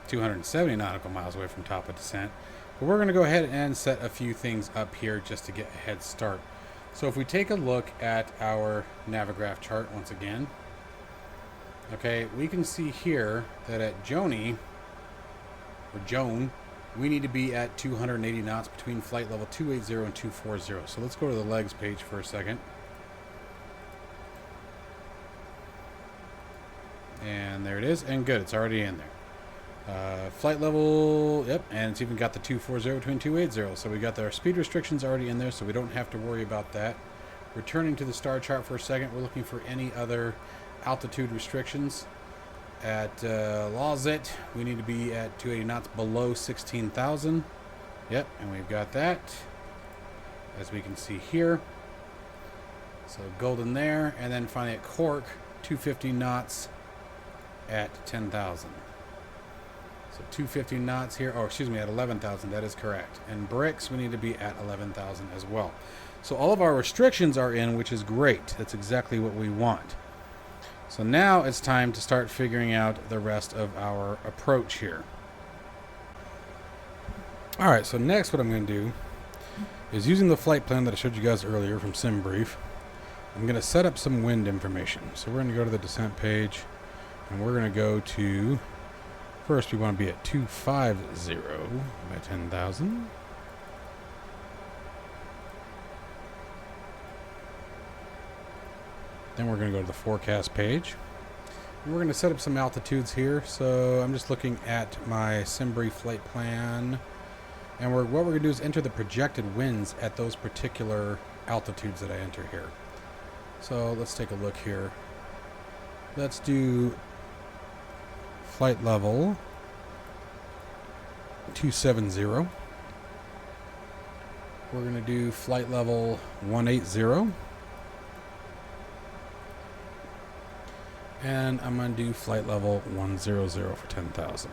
S1: 270 nautical miles away from top of descent. But we're going to go ahead and set a few things up here just to get a head start. So if we take a look at our Navigraph chart once again, okay, we can see here that at Joan, we need to be at 280 knots between flight level 280 and 240. So let's go to the legs page for a second. And there it is. And good, it's already in there. Flight level, yep, and it's even got the 240 between 280. So we got our speed restrictions already in there, so we don't have to worry about that. Returning to the star chart for a second, we're looking for any other altitude restrictions. At Lawzit, we need to be at 280 knots below 16,000. Yep, and we've got that, as we can see here. So golden there, and then finally at Cork, 250 knots at 10,000. So 250 knots here, oh excuse me, at 11,000, that is correct. And bricks, we need to be at 11,000 as well. So all of our restrictions are in, which is great. That's exactly what we want. So now it's time to start figuring out the rest of our approach here. Alright, so next what I'm going to do is, using the flight plan that I showed you guys earlier from SimBrief, I'm going to set up some wind information. So we're going to go to the descent page, and we're going to go to, first we want to be at 250 by 10,000. Then we're going to go to the forecast page. And we're going to set up some altitudes here. So I'm just looking at my SimBrief flight plan. And what we're going to do is enter the projected winds at those particular altitudes that I enter here. So let's take a look here. Let's do flight level 270. We're going to do flight level 180. And I'm going to do flight level 100 for 10,000.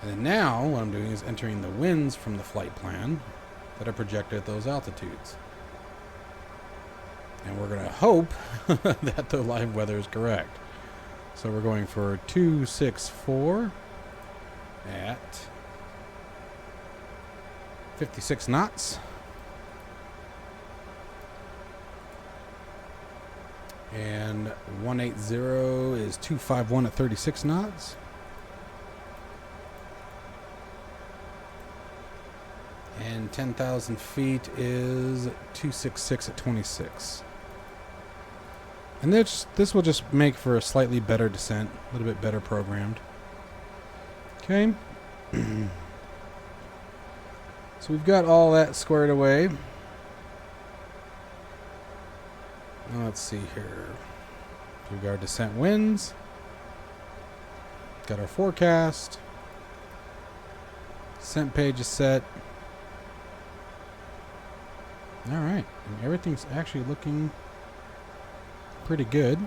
S1: And then now what I'm doing is entering the winds from the flight plan that are projected at those altitudes. And we're going to hope that the live weather is correct. So we're going for 264 at 56 knots. And 180 is 251 at 36 knots. And 10,000 feet is 266 at 26. And this will just make for a slightly better descent, a little bit better programmed. Okay. So we've got all that squared away. Now let's see here. We've got our descent winds. Got our forecast. Descent page is set. Alright. And everything's actually looking pretty good.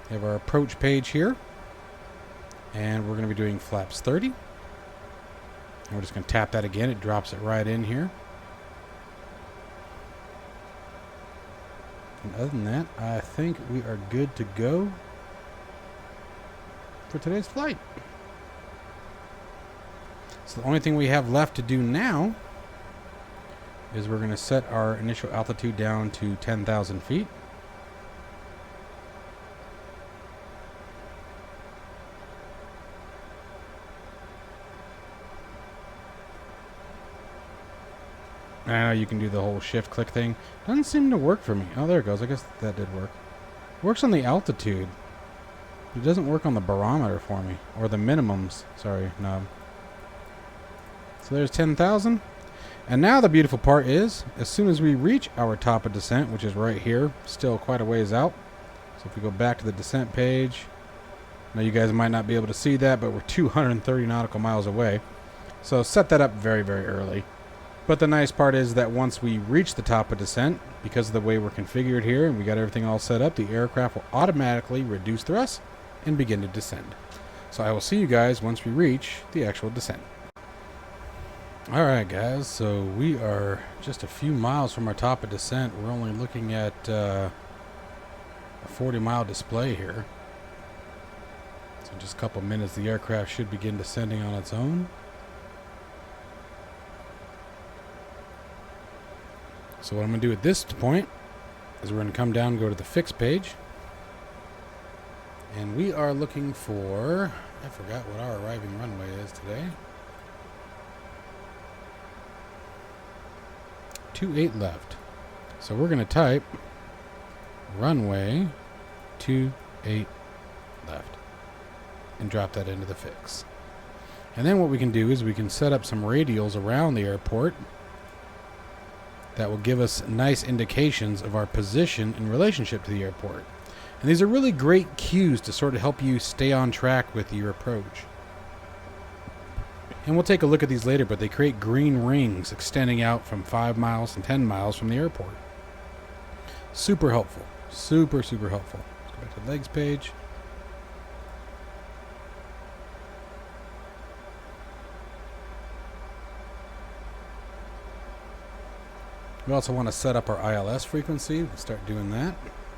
S1: We have our approach page here. And we're going to be doing flaps 30. And we're just going to tap that again. It drops it right in here. And other than that, I think we are good to go for today's flight. So the only thing we have left to do now is we're going to set our initial altitude down to 10,000 feet. I know you can do the whole shift click thing. Doesn't seem to work for me. Oh, there it goes. I guess that did work. It works on the altitude. It doesn't work on the barometer for me. Or the minimums. Sorry, knob. So there's 10,000. And now the beautiful part is, as soon as we reach our top of descent, which is right here, still quite a ways out. So if we go back to the descent page, now you guys might not be able to see that, but we're 230 nautical miles away. So set that up very, very early. But the nice part is that once we reach the top of descent, because of the way we're configured here and we got everything all set up, the aircraft will automatically reduce thrust and begin to descend. So I will see you guys once we reach the actual descent. Alright guys, so we are just a few miles from our top of descent. We're only looking at a 40-mile display here. So in just a couple minutes the aircraft should begin descending on its own. So what I'm going to do at this point is we're going to come down and go to the fix page. And we are looking for, I forgot what our arriving runway is today. 28 left. So we're going to type runway 28 left and drop that into the fix. And then what we can do is we can set up some radials around the airport that will give us nice indications of our position in relationship to the airport. And these are really great cues to sort of help you stay on track with your approach. And we'll take a look at these later, but they create green rings extending out from 5 miles and 10 miles from the airport. Super helpful. Super, super helpful. Let's go back to the legs page. We also want to set up our ILS frequency. We'll start doing that.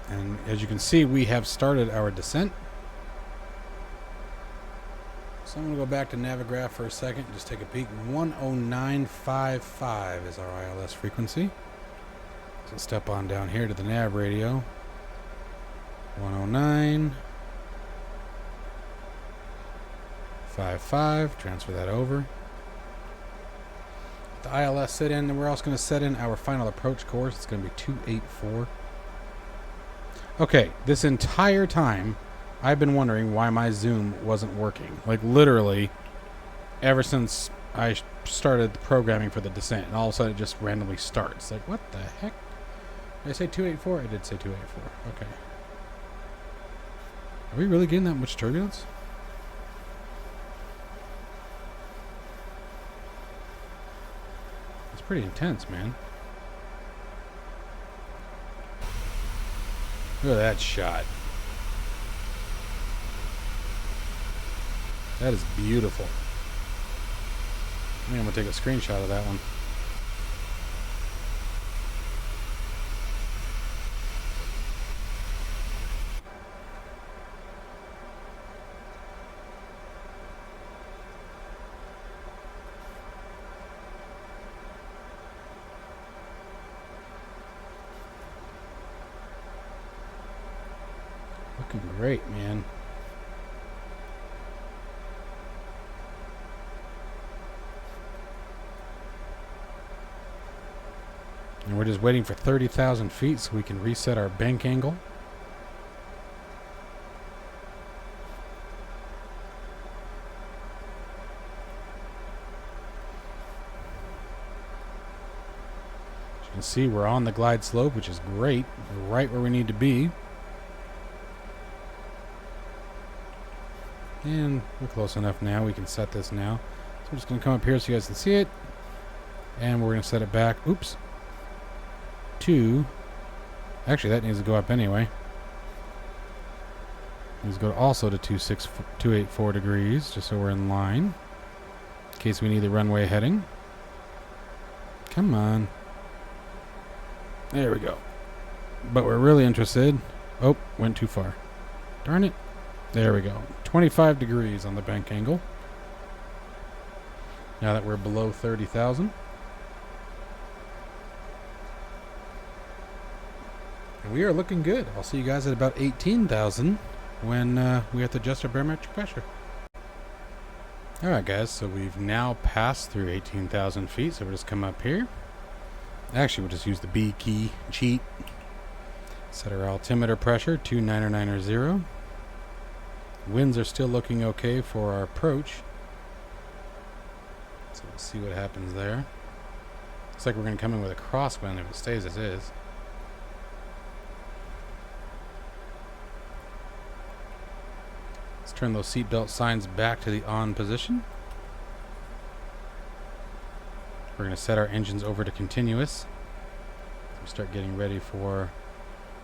S1: And as you can see, we have started our descent. So I'm going to go back to Navigraph for a second and just take a peek. 10955 is our ILS frequency. So step on down here to the nav radio. 10955. Transfer that over. The ILS set in, and we're also going to set in our final approach course. It's going to be 284. Okay, this entire time I've been wondering why my zoom wasn't working. Like literally ever since I started the programming for the descent, and all of a sudden it just randomly starts. Like, what the heck? Did I say 284? I did say 284. Okay. Are we really getting that much turbulence? It's pretty intense, man. Look at that shot. That is beautiful. I think I'm going to take a screenshot of that one. Looking great, man. And we're just waiting for 30,000 feet so we can reset our bank angle. As you can see, we're on the glide slope, which is great. We're right where we need to be. And we're close enough now. We can set this now. So we're just going to come up here so you guys can see it. And we're going to set it back. Oops. Actually, that needs to go up anyway. Needs to go also to 284 degrees, just so we're in line. In case we need the runway heading. Come on. There we go. But we're really interested. Oh, went too far. Darn it. There we go. 25 degrees on the bank angle. Now that we're below 30,000. We are looking good. I'll see you guys at about 18,000 when we have to adjust our barometric pressure. Alright guys, so we've now passed through 18,000 feet, so we'll just come up here. Actually, we'll just use the B key, cheat. Set our altimeter pressure to 990. Winds are still looking okay for our approach. So we'll see what happens there. Looks like we're going to come in with a crosswind if it stays as is. Turn those seatbelt signs back to the on position. We're going to set our engines over to continuous. So start getting ready for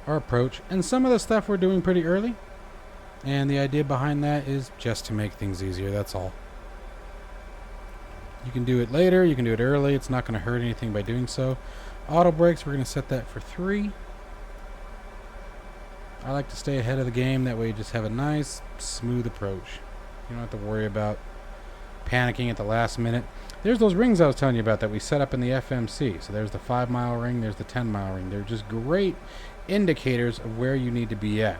S1: our approach. And some of the stuff we're doing pretty early. And the idea behind that is just to make things easier, that's all. You can do it later. You can do it early. It's not going to hurt anything by doing so. Auto brakes, we're going to set that for 3. I like to stay ahead of the game. That way you just have a nice, smooth approach. You don't have to worry about panicking at the last minute. There's those rings I was telling you about that we set up in the FMC. So there's the 5-mile ring. There's the 10-mile ring. They're just great indicators of where you need to be at.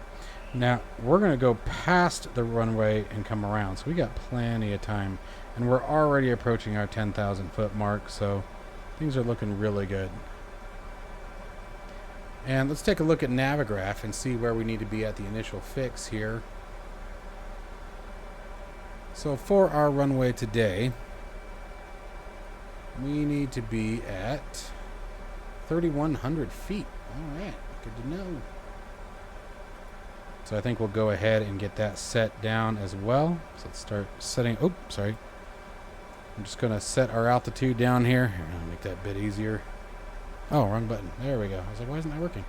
S1: Now, we're going to go past the runway and come around. So we got plenty of time. And we're already approaching our 10,000 foot mark. So things are looking really good. And let's take a look at Navigraph and see where we need to be at the initial fix here. So for our runway today, we need to be at 3,100 feet. All right, good to know. So I think we'll go ahead and get that set down as well. So let's start setting, oh, sorry. I'm just gonna set our altitude down here. I'm gonna make that a bit easier. Oh, wrong button. There we go. I was like, why isn't that working?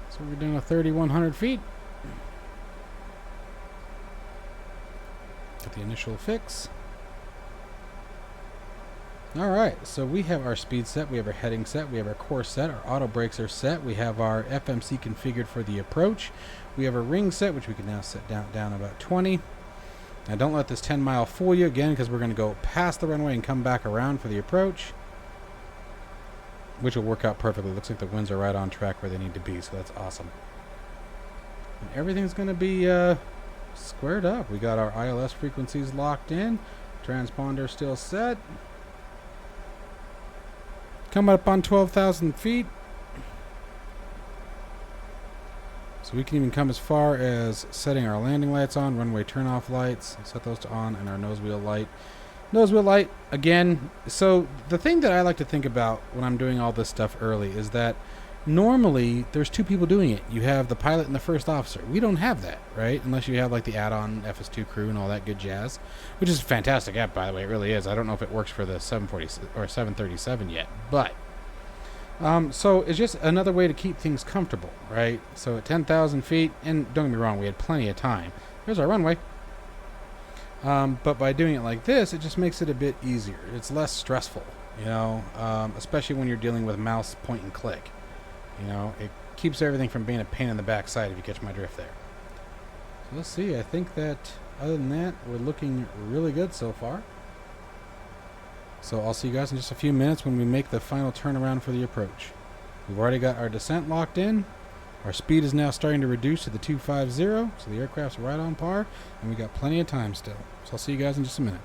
S1: So we're doing a 3,100 feet. Get the initial fix. Alright, so we have our speed set, we have our heading set, we have our course set, our auto brakes are set, we have our FMC configured for the approach, we have a ring set, which we can now set down about 20. Now don't let this 10-mile fool you again, because we're going to go past the runway and come back around for the approach, which will work out perfectly. Looks like the winds are right on track where they need to be, so that's awesome. And everything's going to be squared up. We got our ILS frequencies locked in, transponder still set. Coming up on 12,000 feet. So we can even come as far as setting our landing lights on, runway turnoff lights, set those to on, and our nose wheel light. Nose wheel light, again, so the thing that I like to think about when I'm doing all this stuff early is that normally there's 2 people doing it. You have the pilot and the first officer. We don't have that, right? Unless you have like the add-on FS2 crew and all that good jazz, which is a fantastic app, by the way. It really is. I don't know if it works for the 740 or 737 yet, but so it's just another way to keep things comfortable, right? So at 10,000 feet, and don't get me wrong, we had plenty of time. There's our runway. But by doing it like this, it just makes it a bit easier. It's less stressful, you know, especially when you're dealing with mouse point and click. You know, it keeps everything from being a pain in the backside, if you catch my drift there. So let's see. I think that other than that, we're looking really good so far. So I'll see you guys in just a few minutes when we make the final turnaround for the approach. We've already got our descent locked in. Our speed is now starting to reduce to the 250, so the aircraft's right on par, and we got plenty of time still. So I'll see you guys in just a minute.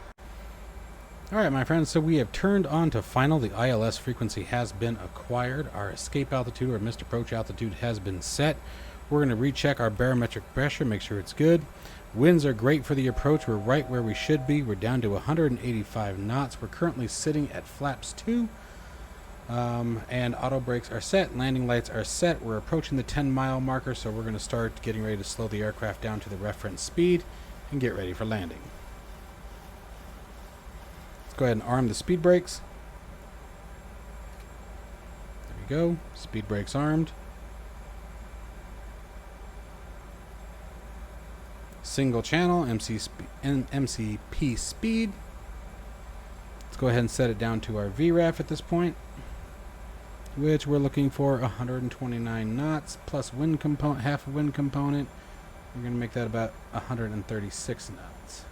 S1: Alright, my friends, so we have turned on to final. The ILS frequency has been acquired. Our escape altitude or missed approach altitude has been set. We're going to recheck our barometric pressure, make sure it's good. Winds are great for the approach. We're right where we should be. We're down to 185 knots. We're currently sitting at flaps 2. And auto brakes are set, landing lights are set. We're approaching the 10-mile marker, so we're going to start getting ready to slow the aircraft down to the reference speed and get ready for landing. Let's go ahead and arm the speed brakes. There we go. Speed brakes armed. Single channel, MCP speed. Let's go ahead and set it down to our VRAF at this point, which we're looking for 129 knots plus wind component, half a wind component. We're going to make that about 136 knots.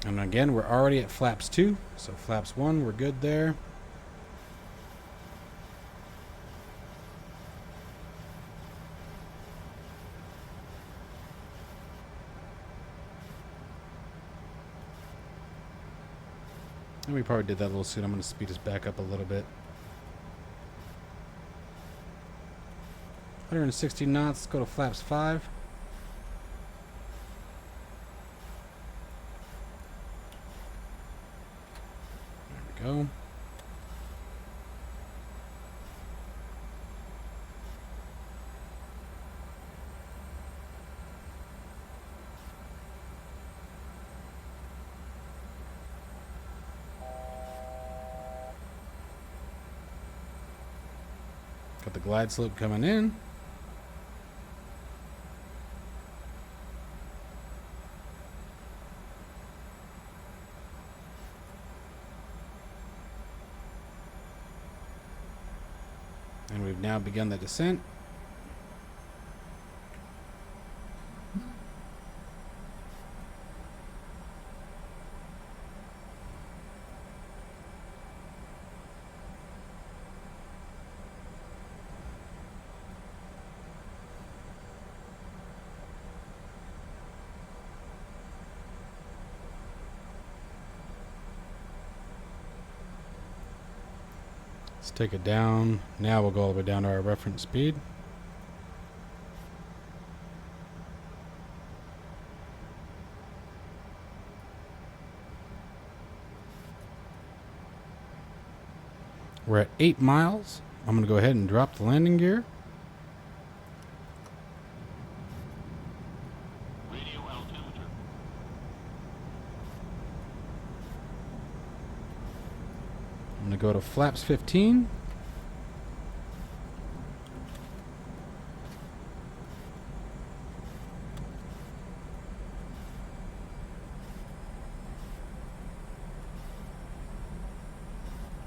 S1: And again, we're already at flaps 2, so flaps 1, we're good there. And we probably did that a little soon. I'm going to speed us back up a little bit. 160 knots, let's go to flaps 5. Go. Got the glide slope coming in. And we've now begun the descent. Let's take it down. Now we'll go all the way down to our reference speed. We're at 8 miles. I'm going to go ahead and drop the landing gear.
S3: Radio altimeter.
S1: I'm going to go to flaps 15.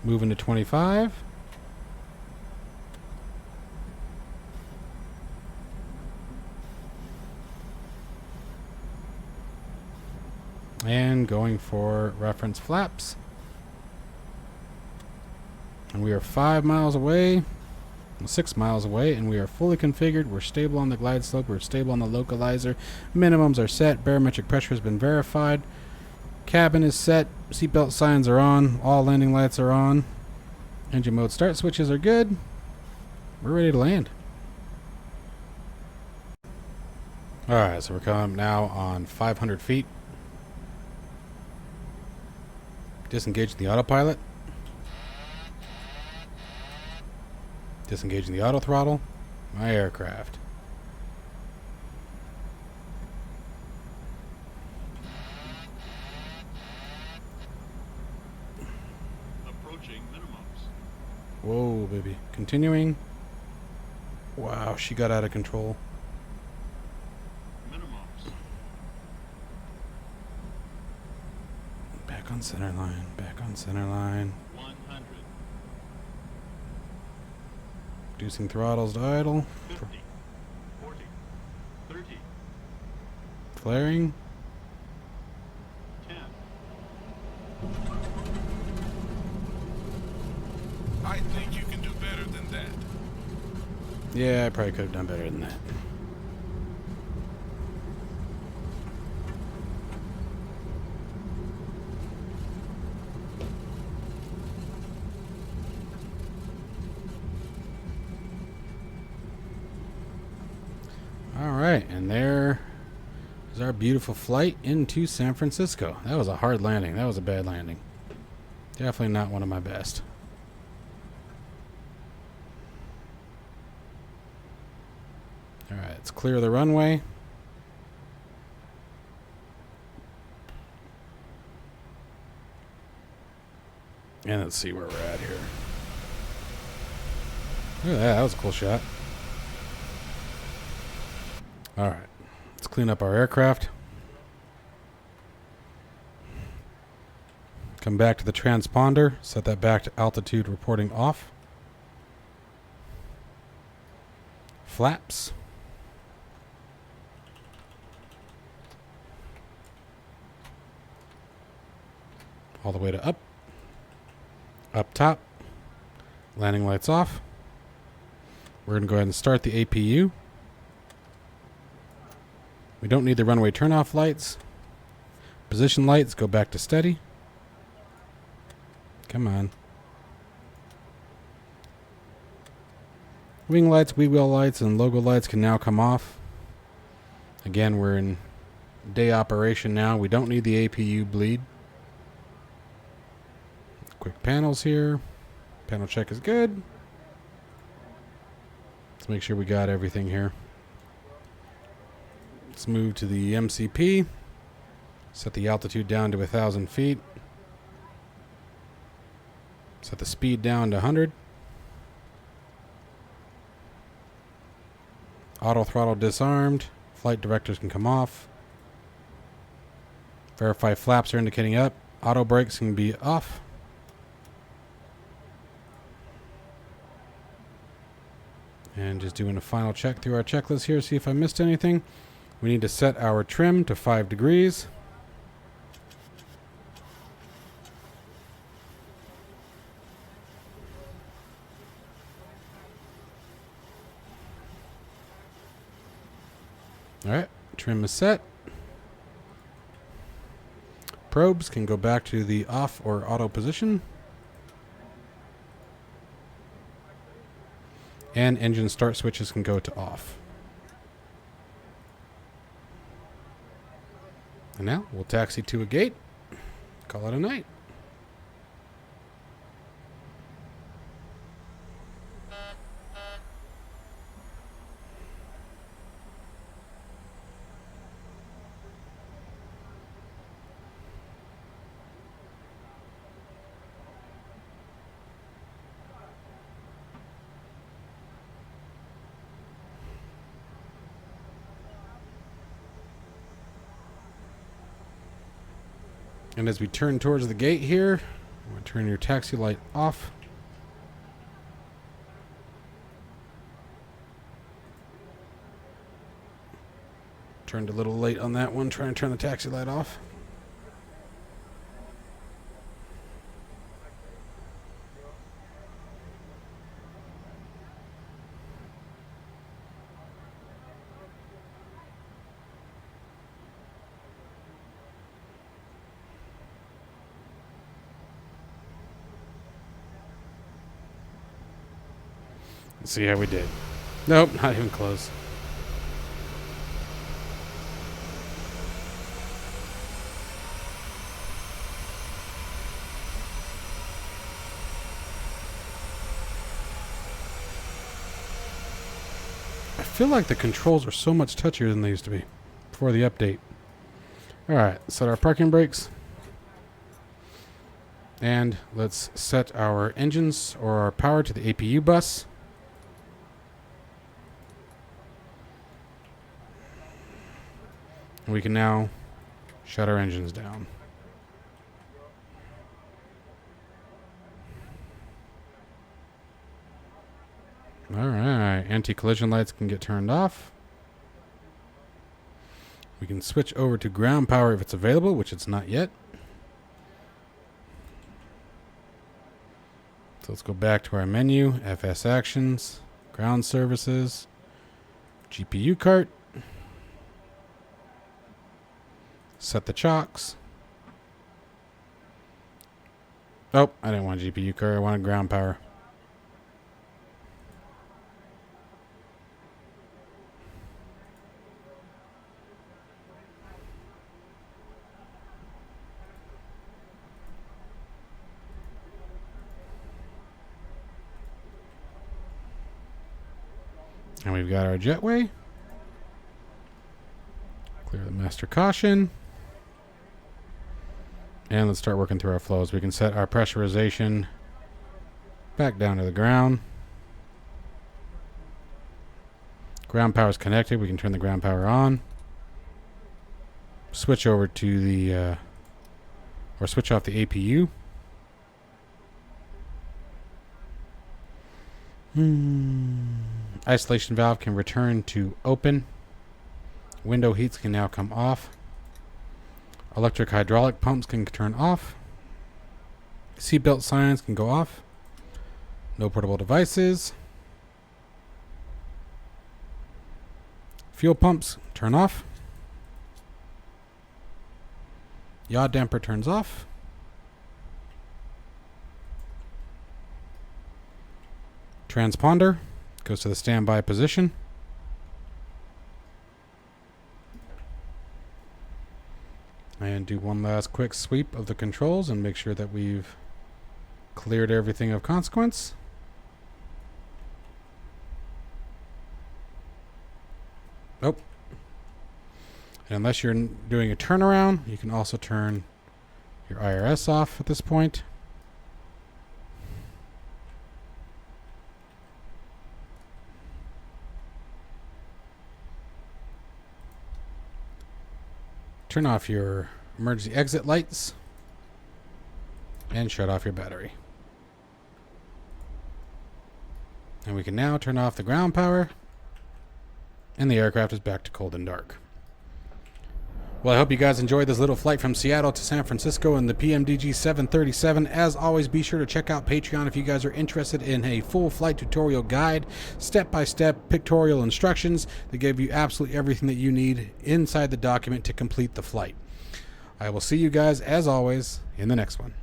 S1: Moving to 25. And going for reference flaps. And we are 5 miles away, 6 miles away, and we are fully configured. We're stable on the glide slope. We're stable on the localizer. Minimums are set. Barometric pressure has been verified. Cabin is set. Seatbelt signs are on. All landing lights are on. Engine mode start switches are good. We're ready to land. Alright, so we're coming up now on 500 feet. Disengage the autopilot. Disengaging the auto throttle. My aircraft.
S3: Approaching minimums.
S1: Whoa, baby. Continuing. Wow, she got out of control.
S3: Minimums.
S1: Back on center line. Back on center line.
S3: 100.
S1: Reducing throttles to idle.
S3: 50. 40. 30.
S1: Flaring.
S3: 10.
S4: I think you can do better than that.
S1: Yeah, I probably could have done better than that. Alright, and there is our beautiful flight into San Francisco. That was a hard landing. That was a bad landing. Definitely not one of my best. Alright, let's clear the runway. And let's see where we're at here. Look at that. That was a cool shot. Alright, let's clean up our aircraft. Come back to the transponder. Set that back to altitude reporting off. Flaps. All the way to up. Up top. Landing lights off. We're going to go ahead and start the APU. We don't need the runway turnoff lights. Position lights go back to steady. Come on. Wing lights, wheel lights, and logo lights can now come off. Again, we're in day operation now. We don't need the APU bleed. Quick panels here. Panel check is good. Let's make sure we got everything here. Let's move to the MCP. Set the altitude down to 1,000 feet. Set the speed down to 100. Auto throttle disarmed. Flight directors can come off. Verify flaps are indicating up. Auto brakes can be off. And just doing a final check through our checklist here, see if I missed anything. We need to set our trim to 5 degrees. All right, trim is set. Probes can go back to the off or auto position. And engine start switches can go to off. And now we'll taxi to a gate. Call it a night. And as we turn towards the gate here, I'm going to turn your taxi light off. Turned a little late on that one, trying to turn the taxi light off. Let's see how we did. Nope, not even close. I feel like the controls are so much touchier than they used to be before the update. Alright, set our parking brakes. And let's set our engines or our power to the APU bus. We can now shut our engines down. Alright, anti-collision lights can get turned off. We can switch over to ground power if it's available, which it's not yet. So let's go back to our menu, FS Actions, Ground Services, GPU cart. Set the chocks. Oh, I didn't want GPU cart. I wanted ground power. And we've got our jetway. Clear the master caution. And let's start working through our flows. We can set our pressurization back down to the ground. Ground power is connected. We can turn the ground power on. Switch over to the, or switch off the APU. Isolation valve can return to open. Window heats can now come off. Electric hydraulic pumps can turn off. Seatbelt signs can go off. No portable devices. Fuel pumps turn off. Yaw damper turns off. Transponder goes to the standby position. And do one last quick sweep of the controls and make sure that we've cleared everything of consequence. Nope. And unless you're doing a turnaround, you can also turn your IRS off at this point. Turn off your emergency exit lights and shut off your battery. And we can now turn off the ground power, and the aircraft is back to cold and dark. Well, I hope you guys enjoyed this little flight from Seattle to San Francisco in the PMDG 737. As always, be sure to check out Patreon if you guys are interested in a full flight tutorial guide, step-by-step pictorial instructions that give you absolutely everything that you need inside the document to complete the flight. I will see you guys, as always, in the next one.